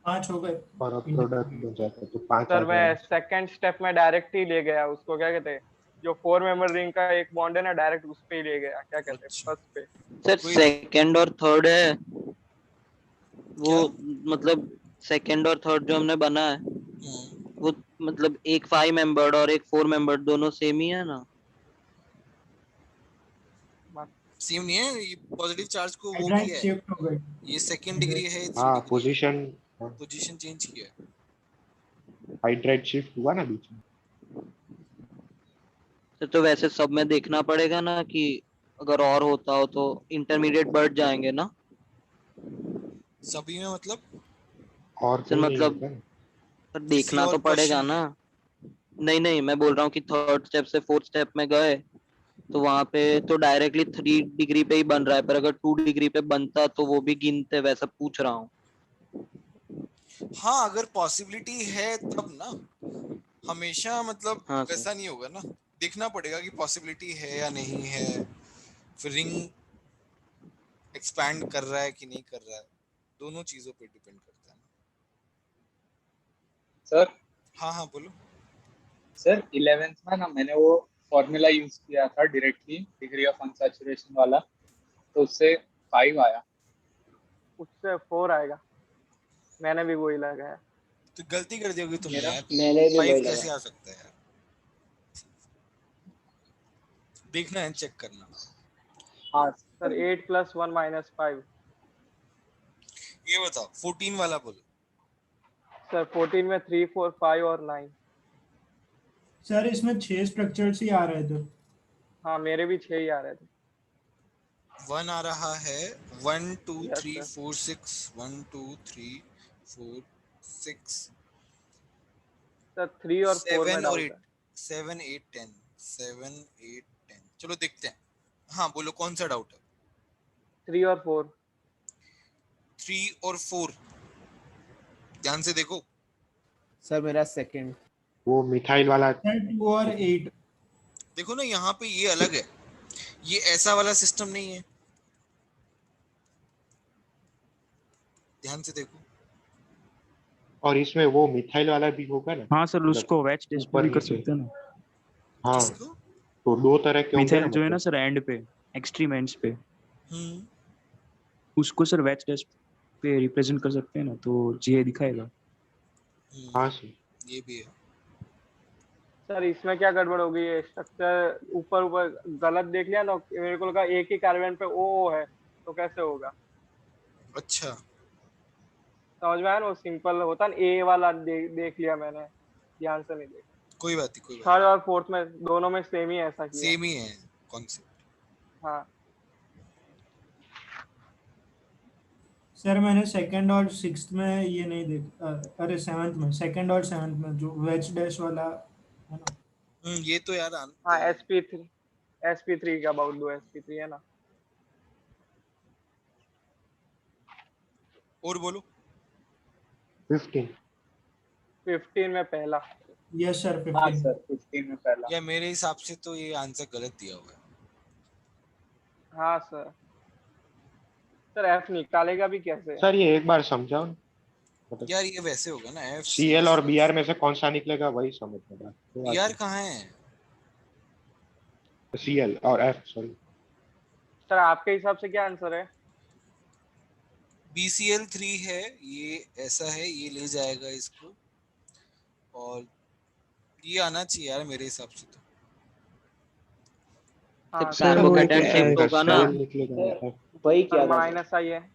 पांच हो गए और अब प्रोडक्ट बन जाता है तो 5 आ सर मैं जाएगा। सेकंड स्टेप में डायरेक्ट ही ले गया, उसको क्या कहते हैं, जो 4 मेंबर रिंग का एक बॉन्ड है ना, डायरेक्ट उस पे ही ले गया, क्या कहते हैं, फर्स्ट पे। सर सेकंड और थर्ड है वो, मतलब सेकंड और थर्ड जो हमने बना है वो मतलब एक 5 मेंबर्ड और एक 4 मेंबर्ड दोनों सेम ही है ना? सेम नहीं है, ये पॉजिटिव चार्ज को वो हाइड्राइड किया है, शिफ्ट हो गई। ये सेकंड डिग्री है, ये 3 हाँ डिग्री पोजीशन चेंज किया है। हाइड्राइड शिफ्ट हुआ ना बीच में। तो वैसे सब में देखना पड़ेगा ना कि अगर और होता हो तो इंटरमीडिएट बढ़ जाएंगे ना सभी में मतलब और सर, कोई नहीं मतलब होगा ना। पर किसी देखना और तो पड़ेगा क्वेश्चन ना। नहीं नहीं, मैं बोल रहा हूँ कि थर्ड स्टेप से फोर्थ स्टेप में गए तो वहां पे तो डायरेक्टली 3 डिग्री पे ही बन रहा है, पर अगर 2 डिग्री पे बनता तो वो भी गिनते, वैसा पूछ रहा हूँ। हाँ, अगर पॉसिबिलिटी है तब ना, हमेशा मतलब हाँ सर। वैसा नहीं होगा ना, देखना पड़ेगा कि पॉसिबिलिटी है या नहीं है, फिर रिंग एक्सपैंड कर रहा है कि नहीं कर रहा है, दोनों चीजों पे डिपेंड करता है ना। सर हाँ हाँ बोलो। सर 11th में ना मैंने वो फॉर्मूला यूज किया था डायरेक्टली डिग्री ऑफ अनसैचुरेशन वाला, तो उससे 5 आया। उससे 4 आएगा, मैंने भी वही लगाया। तो गलती कर दी होगी तुमने मेरा यार, मैंने भी 5 वही कैसे लगा। आ सकता है यार, देखना है, चेक करना। हाँ सर 8 + 1 - 5। ये बताओ 14 वाला बोलो। सर 14 में 3, 4, 5 और 9। सर इसमें 6 स्ट्रक्चर्स ही आ रहे थे। हाँ मेरे भी 6 ही आ रहे थे। 1 आ रहा है, 1 2 यस 3 सर। 4 6, 1 2 3 4 6, सर 3 और 4 में 7 और डाउट 8, है। 7 8 10, 7 8 10, चलो देखते हैं। हाँ बोलो कौन सा डाउट है। 3 और 4। 3 और 4 ध्यान से देखो। सर मेरा सेकंड। वो मिथाइल वाला। सर 2 और 8। देखो ना यहाँ पे ये अलग है, ये ऐसा वाला सिस्टम नहीं है, ध्यान से देखो। और इसमें वो मिथाइल वाला भी होगा ना। हाँ सर, मतलब उसको वैच टेस्ट पे ऊपर भी कर नीचे। सकते हैं ना। हाँ किसको? तो 2 तरह के होंगे ना मिथाइल जो है ना मतलब। सर एंड पे, एक्सट्रीम एंड्स पे, हम्म, उसको सर वैच टेस्ट पे रिप्रेजेंट कर सकते हैं ना, तो ये दिखाएगा। हाँ सर। ये भी है। सर इसमें क्या गड़बड़ हो गई है, स्ट्रक्चर ऊपर ऊपर गलत देख लिया ना, मेरे को लगा एक ही कार्बन पे ओ है, तो कैसे होगा। अच्छा समझ में आया ना, वो सिंपल होता ना ए वाला देख लिया मैंने, ध्यान से नहीं देखा। कोई बात नहीं, कोई बात थर्ड और फोर्थ में दोनों में सेम ही ऐसा नहीं, किया। सेम ही है कॉन्सेप्ट। हाँ सर मैंने सेकंड और सिक्स्थ में ये नहीं अरे सेवंथ में, सेकंड और सेवंथ में जो वेज डैश वाला है ना। ये तो यार हाँ sp3 का अबाउट दो, sp3 है ना। और बोलो। 15 में पहला। यस सर हाँ 15। सर 15 में पहला। या मेरे हिसाब से तो ये आंसर गलत दिया हुआ है। हाँ सर। सर एफ निकालेगा भी कैसे। सर ये एक बार समझाओ ना। मतलब यार ये वैसे होगा ना, एफ सी CL और BR में से कौन सा निकलेगा वही समझ में रहा बी आर कहाँ है। CL और F सॉरी। सर आपके हिसाब से क्या आंसर है। BCl3 है, ये ऐसा है, ये ले जाएगा इसको, और ये आना चाहिए यार मेरे हिसाब से तो। हाँ सर सर वो कार्बोकेटाइन शिफ्ट निकलेगा होगा ना। CL निकलेगा या F। वही सर किया था सर। माइनस आई है।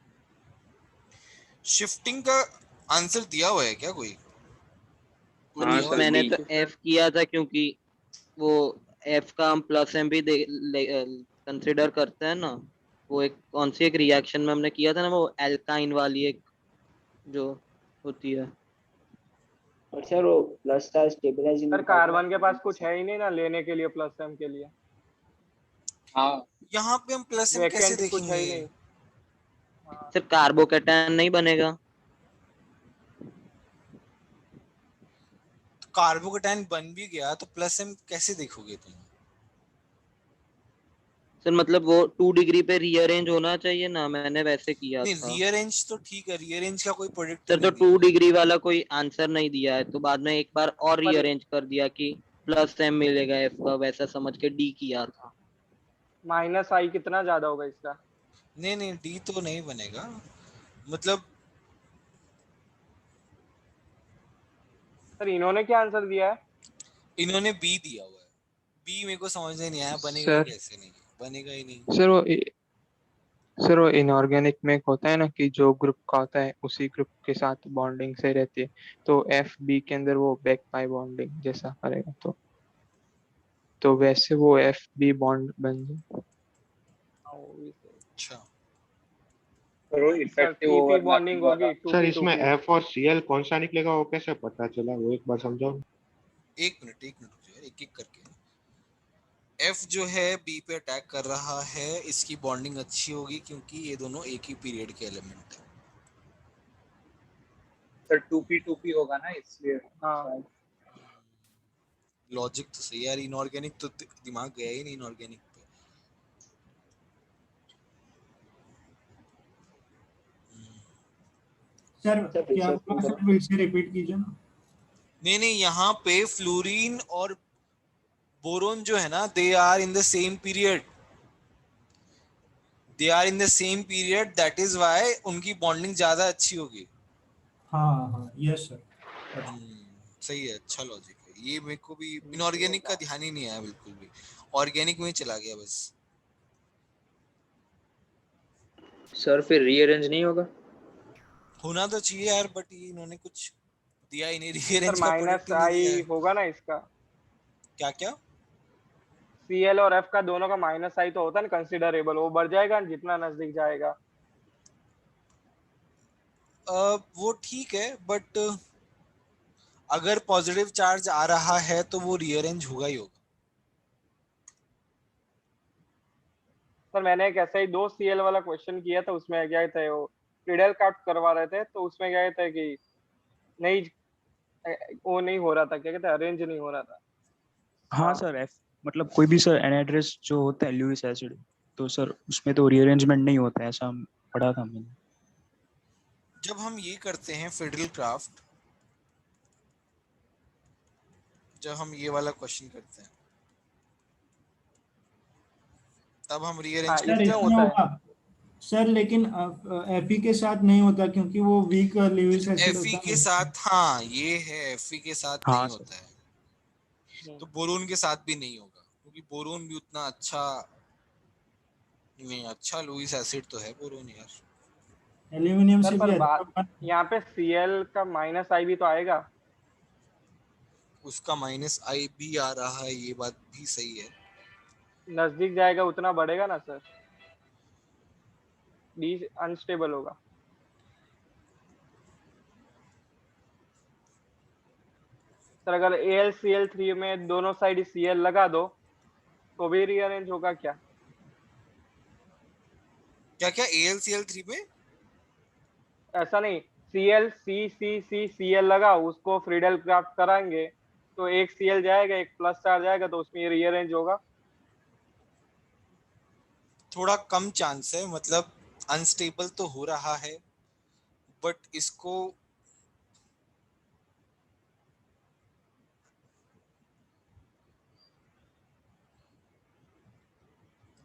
शिफ्टिंग का आंसर दिया हुआ है क्या कोई हाँ दिया हुआ सर है? मैंने डी। तो एफ किया था क्योंकि वो एफ का हम प्लस एम भी कंसिडर करते हैं ना। वो एक कौन सी एक रिएक्शन में हमने किया था ना, वो एल्काइन वाली एक जो होती है। और सर वो प्लस का स्टेबलाइजिंग सर कार्बन के पास कुछ है ही नहीं ना लेने के लिए प्लस एम के लिए। हाँ यहाँ पे हम प्लस एम कैसे वैकेंट कुछ है देखेंगे। ही नहीं। हाँ सिर्फ कार्बोकेटाइन नहीं बनेगा। तो कार्बोकेटाइन बन भी गया तो प्लस एम कैसे देखोगे तुम। सर मतलब वो 2 डिग्री पे रीअरेंज होना चाहिए ना, मैंने वैसे किया नहीं था। रीअरेंज तो ठीक है, रीअरेंज का कोई प्रोडक्ट सर नहीं तो दिया 2 हुआ। डिग्री वाला कोई आंसर नहीं दिया है, तो बाद में एक बार और पर रीअरेंज कर दिया कि प्लस एम मिलेगा एफ का, वैसा समझ के डी किया था। माइनस आई कितना ज्यादा होगा इसका। नहीं नहीं, डी तो नहीं बनेगा, मतलब सर इन्होंने क्या आंसर दिया है। इन्होंने बी दिया हुआ है। बी मेरे को समझ में नहीं आया, बनेगा सर कैसे, नहीं बनेगा ही नहीं। सर वो सर वो इनऑर्गेनिक में एक होता है ना कि जो ग्रुप का होता है उसी ग्रुप के साथ बॉन्डिंग सही रहती है, तो एफ बी के अंदर वो बैक पाई बॉन्डिंग जैसा करेगा तो वैसे वो एफ बी बॉन्ड बन जाए। अच्छा पर वो sir effective PP overlapping bonding वाला। होगी सर 2p इसमें 2p। एफ और सीएल कौन सा निकलेगा वो कैसे पता चला, वो एक बार समझाओ। एक मिनट रुक जाओ, एक एक करके। एफ जो है बी पे अटैक कर रहा है, इसकी बॉन्डिंग अच्छी होगी क्योंकि ये दोनों एक ही पीरियड के एलिमेंट हैं। सर 2p होगा ना इसलिए। हाँ लॉजिक तो सही है यार, इनऑर्गेनिक तो दिमाग गया ही नहीं इनऑर्गेनिक पे। सर क्या हुआ सर, फिर से रिपीट कीजिए ना। नहीं यहाँ पे फ्लोरीन और बोरोन जो है ना, they are in the same period, that is why उनकी बॉन्डिंग ज्यादा अच्छी होगी। हाँ यस सर। सही है, अच्छा लॉजिक है ये। मेरे को भी इनऑर्गेनिक का ध्यान ही नहीं आया बिल्कुल भी, ऑर्गेनिक में चला गया बस। सर फिर रीअरेंज नहीं होगा? होना तो चाहिए यार, बट ये इन्होंने कुछ दिया ही नहीं, रीअरेंज सर का प्रोडक्ट माइनस ही नहीं दिया आई है। होगा ना इसका। क्या सीएल और एफ का दोनों का माइनस आई तो होता है ना कंसीडरेबल, वो बढ़ जाएगा जितना नजदीक जाएगा। वो ठीक है, बट अगर पॉजिटिव चार्ज आ रहा है तो वो रीअरेंज होगा ही होगा। सर मैंने एक ऐसा ही 2 सीएल वाला क्वेश्चन किया था, उसमें क्या थे वो फ्रीडल काट करवा रहे थे, तो उसमें क्या थे कि नहीं वो नहीं हो रहा था, क्या कहते हैं अरेंज नहीं हो रहा था। हाँ सर, एफ मतलब कोई भी सर एनहाइड्रस जो होता है ल्यूइस एसिड, तो सर उसमें तो रीअरेंजमेंट नहीं होता है, ऐसा हम पढ़ा था मैंने। जब हम ये करते हैं फिडल क्राफ्ट, जब हम ये वाला क्वेश्चन करते हैं तब हम रीअरेंज सर इसमें होगा सर, लेकिन एफई के साथ नहीं होता क्योंकि वो वीक ल्यूइस एसिड एफई होता के है। साथ, हाँ ये है, एफई के साथ हाँ नहीं सर। होता है, तो बोरोन के साथ भी नहीं होगा क्योंकि बोरोन भी उतना अच्छा नहीं, अच्छा लुईस एसिड तो है बोरोन यार। एल्यूमिनियम सर से पर भी बात अच्छा। यहाँ पे सीएल का माइनस आई भी तो आएगा। उसका माइनस आई भी आ रहा है, ये बात भी सही है। नजदीक जाएगा उतना बढ़ेगा ना सर, डी अनस्टेबल होगा। सर अगर AlCl3 में दोनों साइड Cl लगा दो तो भी रीअरेंज होगा क्या? क्या AlCl3 पे ऐसा नहीं, Cl लगा, उसको फ्रीडल क्राफ्ट कराएंगे तो एक Cl जाएगा, एक प्लस चार्ज जाएगा, तो उसमें रीअरेंज होगा। थोड़ा कम चांस है, मतलब अनस्टेबल तो हो रहा है, बट इसको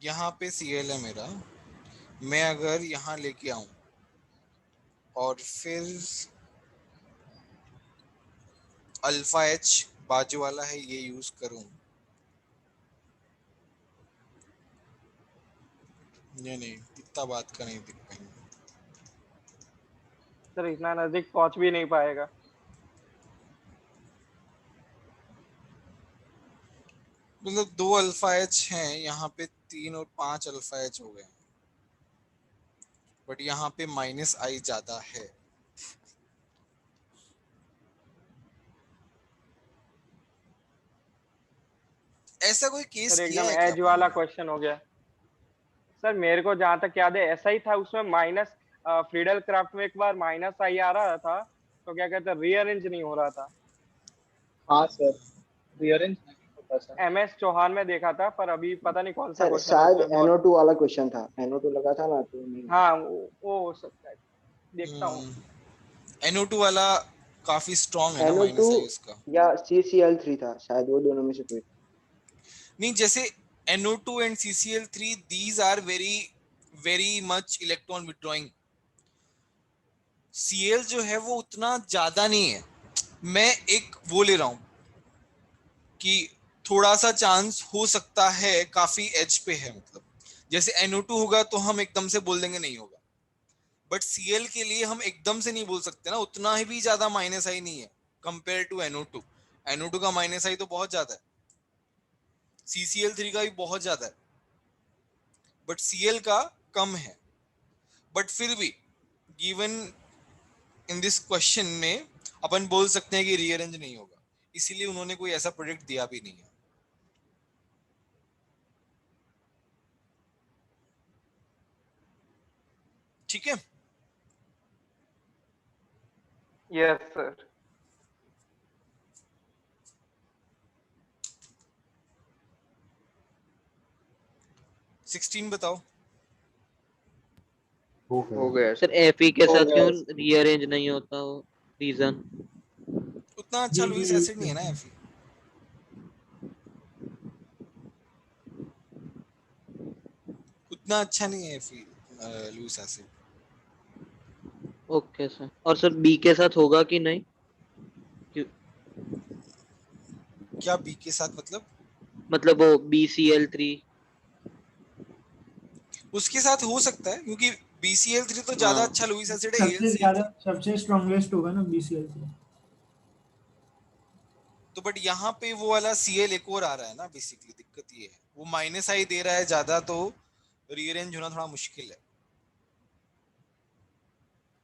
यहाँ पे Cl है मेरा, मैं अगर यहाँ लेके आऊं और फिर अल्फा H बाजू वाला है ये यूज करूं, नहीं इतना बात का नहीं दिख पाएंगे सर इतना नजदीक पहुंच भी नहीं पाएगा। मतलब 2 अल्फा H हैं यहाँ पे, 3 और 5 अल्फा H हो गए, बट यहाँ पे माइनस आई ज्यादा है। ऐसा कोई केस सर किया एकदम है क्या एज वाला क्वेश्चन हो गया। सर मेरे को जहां तक याद है ऐसा ही था, उसमें माइनस फ्रीडल क्राफ्ट में एक बार माइनस आई आ रहा था, तो क्या कहते हैं रीअरेंज नहीं हो रहा था। हाँ सर, रीअरेंज नहीं होता सर। MS चौहान में देखा था, पर अभी पता नहीं कौन सा सर क्वेश्चन शायद NO2 वाला क्वेश्चन था, NO2 लगा था ना तो नहीं। हाँ वो हो सकता है, देखता हूँ। NO2 वाला काफी स्ट्रांग है ना, NO2 माइनस आई इसका। या CCl3 था शायद, वो दोनों में से कोई। नहीं जैसे NO2 and CCl3 these are very much electron withdrawing। Cl जो है वो उतना ज्यादा नहीं है, मैं एक वो ले रहा हूं कि थोड़ा सा चांस हो सकता है, काफी एज पे है, मतलब जैसे NO2 होगा तो हम एकदम से बोल देंगे नहीं होगा, बट Cl के लिए हम एकदम से नहीं बोल सकते ना, उतना ही भी ज्यादा माइनस आई नहीं है कंपेयर टू NO2। NO2 का माइनस आई तो बहुत ज्यादा है, CCl3 का भी बहुत ज्यादा है, बट Cl का कम है। बट फिर भी गिवन इन दिस क्वेश्चन में अपन बोल सकते हैं कि रीअरेंज नहीं होगा, इसीलिए उन्होंने कोई ऐसा प्रोडक्ट दिया भी नहीं है। ठीक है, यस सर। 16 बताओ। हो गया सर Fe के साथ क्यों रीअरेंज नहीं होता, वो रीजन? उतना अच्छा लुईस एसिड नहीं है ना Fe। उतना अच्छा नहीं है Fe Lewis acid. Okay sir. और सर बी के साथ होगा कि नहीं? क्या बी के साथ मतलब वो BCl3 उसके साथ हो सकता है, क्योंकि BCl3 तो ज्यादा अच्छा लुईस एसिड है सबसे ज्यादा AlCl3। सबसे स्ट्रॉन्गेस्ट होगा ना BCl3। तो बट यहाँ पे वो वाला Cl एक और आ रहा है ना, बेसिकली दिक्कत ये है, वो माइनस आई दे रहा है ज्यादा, तो रीअरेंज होना थोड़ा मुश्किल है।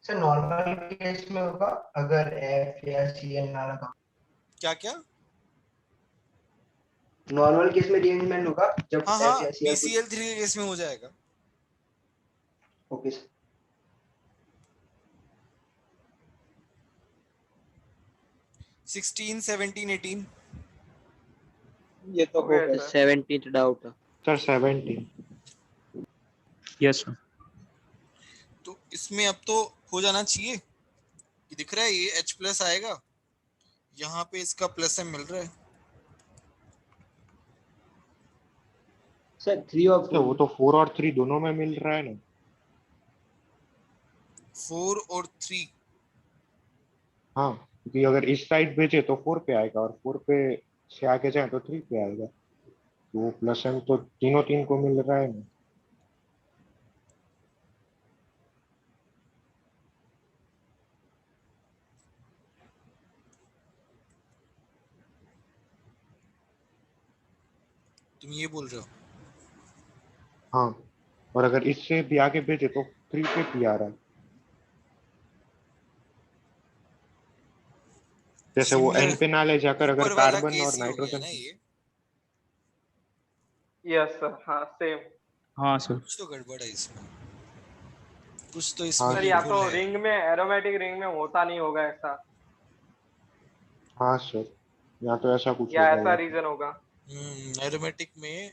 सर नॉर्मल केस में होगा अगर F या Cl ना लगा? क्या क्या? नॉर्मल केस में रीअरेंजमेंट होगा जब हाँ F या Cl BCl3 के केस में हो जाएगा। Okay sir. 16, 17, 18 ये तो हो गया सर। 17th डाउट है सर 17। Yes sir. तो इसमें अब तो हो जाना चाहिए, ये दिख रहा है ये H+ आएगा, यहाँ पे इसका +M मिल रहा है। सर 3 और 4 वो तो 4 और 3 दोनों में मिल रहा है ना। 4 और 3 हाँ, क्योंकि अगर इस साइड भेजे तो 4 पे आएगा और 4 पे से आगे जाए तो 3 पे आएगा, तो +M तो तीनों 3 को मिल रहा है ना। तुम ये बोल रहे हो? हाँ, और अगर इससे भी आगे भेजे तो 3 पे भी आ रहा है, जैसे वो N पे ना ले जाकर अगर ऊपर वाला कार्बन और केस ही हो गया नाइट्रोजन। ना ये। यस सर, हाँ सेम। हाँ सर। कुछ तो गड़बड़ है इसमें, कुछ तो हाँ इसमें सर या बिल्कुल तो है। रिंग में, एरोमेटिक रिंग में होता नहीं होगा ऐसा, हाँ सर, या तो ऐसा कुछ या होगा ऐसा या रीजन होगा। एरोमेटिक में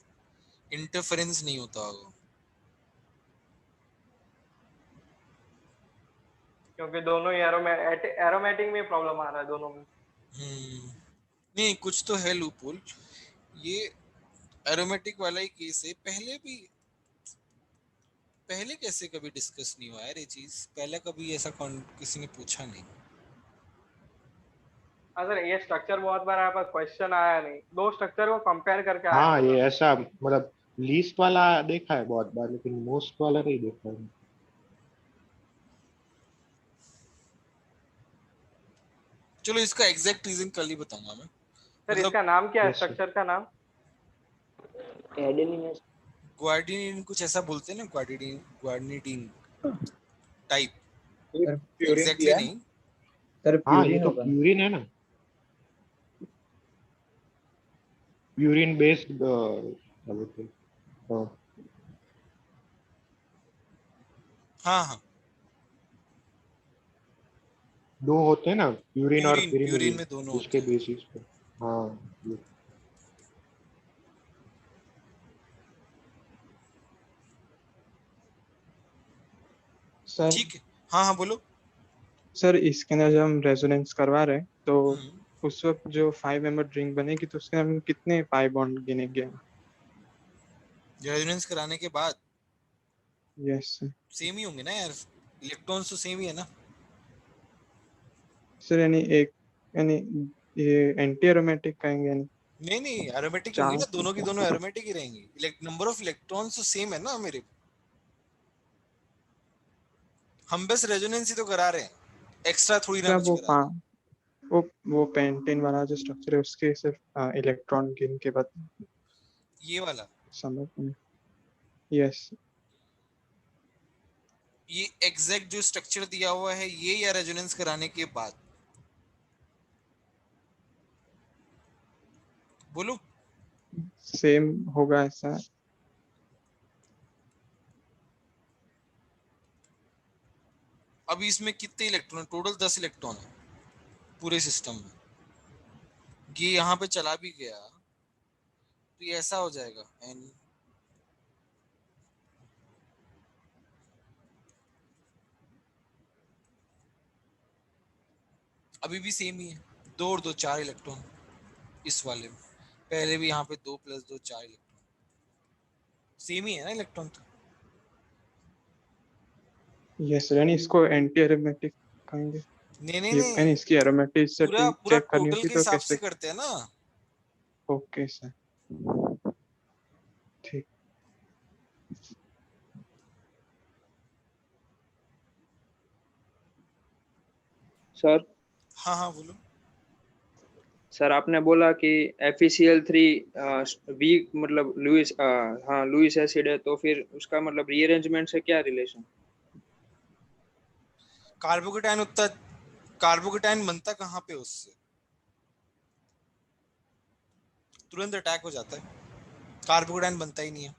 इंटरफेरेंस नहीं होता होगा, क्योंकि दोनों ही एरोमेटिक में प्रॉब्लम आ रहा है दोनों में। नहीं कुछ तो है लूपहोल। ये एरोमेटिक वाला ही केस है, पहले कैसे कभी डिस्कस नहीं हुआ यार ये चीज, पहले कभी ऐसा किसी ने पूछा नहीं। हाँ सर, ये स्ट्रक्चर बहुत बार यहाँ पर क्वेश्चन आया नहीं, दो स्ट्रक्चर को कंपेयर करके आया हाँ, होगा। ये ऐसा मतलब लीस्ट वाला देखा है बहुत बार, लेकिन मोस्ट वाला नहीं देखा है। चलो इसका एग्जैक्ट रीजन कल ही बताऊंगा मैं। सर इसका नाम क्या है, yes, sir. स्ट्रक्चर का नाम? ग्वार्डिनिन कुछ ऐसा बोलते हैं ना, ग्वार्निडीन टाइप, प्यूरिन एग्जैक्टली दिया है? नहीं। सर हाँ, ये प्यूरिन तो होगा। प्यूरिन है ना, प्यूरिन बेस्ड क्या बोलते हैं। हाँ हाँ, दो होते हैं ना, प्यूरिन और प्यूरिन पिरिमिडिन, में दोनों उसके होते हैं। बेसिस पे। हाँ ये। सर ठीक है, हाँ हाँ बोलो। सर इसके अंदर जब हम रेजोनेंस करवा रहे हैं तो उस वक्त जो 5 मेंबर रिंग बनेगी तो उसके अंदर हम कितने पाई बॉन्ड गिनेंगे? रेजोनेंस कराने के बाद यस सर। सेम ही होंगे ना यार, इलेक्ट्रॉन्स तो सेम ही है ना। सर यानी एक यानी ये एंटी एरोमेटिक कहेंगे यानी नहीं एरोमेटिक होंगी ना, दोनों की दोनों एरोमेटिक ही रहेंगी। नंबर ऑफ इलेक्ट्रॉन्स तो सेम है ना मेरे, हम बस रेजोनेंस ही तो करा रहे हैं, एक्स्ट्रा थोड़ी ना कुछ करा रहे हैं। वो पेंटेन वाला जो स्ट्रक्चर है उसके सिर्फ इलेक्ट्रॉन गिन के बाद ये वाला समझ में। यस, ये एग्जैक्ट जो स्ट्रक्चर दिया हुआ है ये, या रेजोनेंस कराने के बाद? बोलो। सेम होगा ऐसा। अभी इसमें कितने इलेक्ट्रॉन? टोटल 10 इलेक्ट्रॉन है पूरे सिस्टम में। ये यहाँ पे चला भी गया तो ये ऐसा हो जाएगा n। अभी भी सेम ही है, 2 और 2 4 इलेक्ट्रॉन इस वाले में। पहले भी यहाँ पे 2 + 2 4 इलेक्ट्रॉन, सेम ही है ना इलेक्ट्रॉन तो। यस, यानी इसको एंटी एरोमेटिक कहेंगे। नहीं यानी इसकी एरोमेटिसिटी पूरा चेक करनी टोटल होती के तो हिसाब से कैसे? करते हैं ना। ओके सर, ठीक। सर हाँ बोलो। सर आपने बोला कि FeCl3 वीक मतलब लुईस लुईस एसिड है, तो फिर उसका मतलब रीअरेंजमेंट से क्या रिलेशन? कार्बोकेटाइन बनता कहाँ पे? उससे तुरंत अटैक हो जाता है, कार्बोकेटाइन बनता ही नहीं है।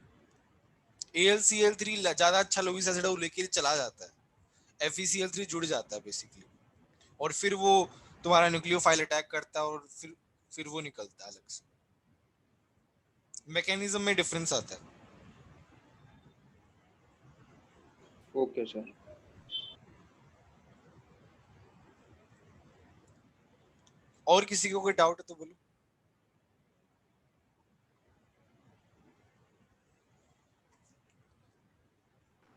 AlCl3 ज्यादा अच्छा लुईस एसिड है, वो लेके चला जाता है, FeCl3 जुड़ जाता है बेसिकली, और फिर वो तुम्हारा न्यूक्लियोफाइल अटैक करता है और फिर वो निकलता है अलग से। मैकेनिज्म में डिफरेंस आता है। Okay sir. और किसी को कोई डाउट है तो बोलो।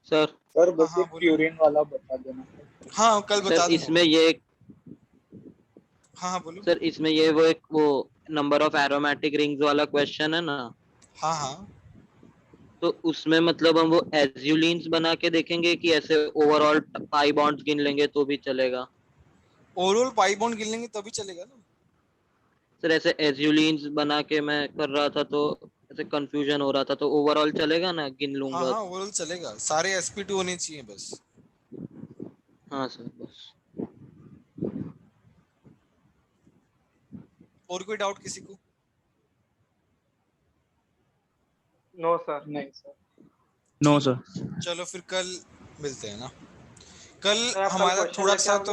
सर बस एक प्यूरिन वाला बता देना। हाँ कल बता दूंगा। इसमें ये हाँ बोलो सर, इसमें ये वो नंबर ऑफ एरोमेटिक रिंग्स वाला क्वेश्चन है ना। हाँ तो उसमें मतलब हम वो एज्यूलिन्स बना के देखेंगे कि ऐसे ओवरऑल पाई बॉन्ड्स गिन लेंगे तो भी चलेगा? ओवरऑल पाई बॉन्ड गिन लेंगे तभी चलेगा ना सर। ऐसे एज्यूलिन्स बना के मैं कर रहा था तो ऐसे कंफ्यूजन हो रहा था, तो ओवरऑल चलेगा ना, गिन लूंगा? हाँ ओवरऑल चलेगा, सारे sp2 होने चाहिए बस। हाँ सर बस। और कोई डाउट किसी को? No sir. नहीं सर। No sir. चलो फिर कल मिलते हैं ना। कल आप कल हमारा क्वेश्चन थोड़ा लेके सा आओगे? तो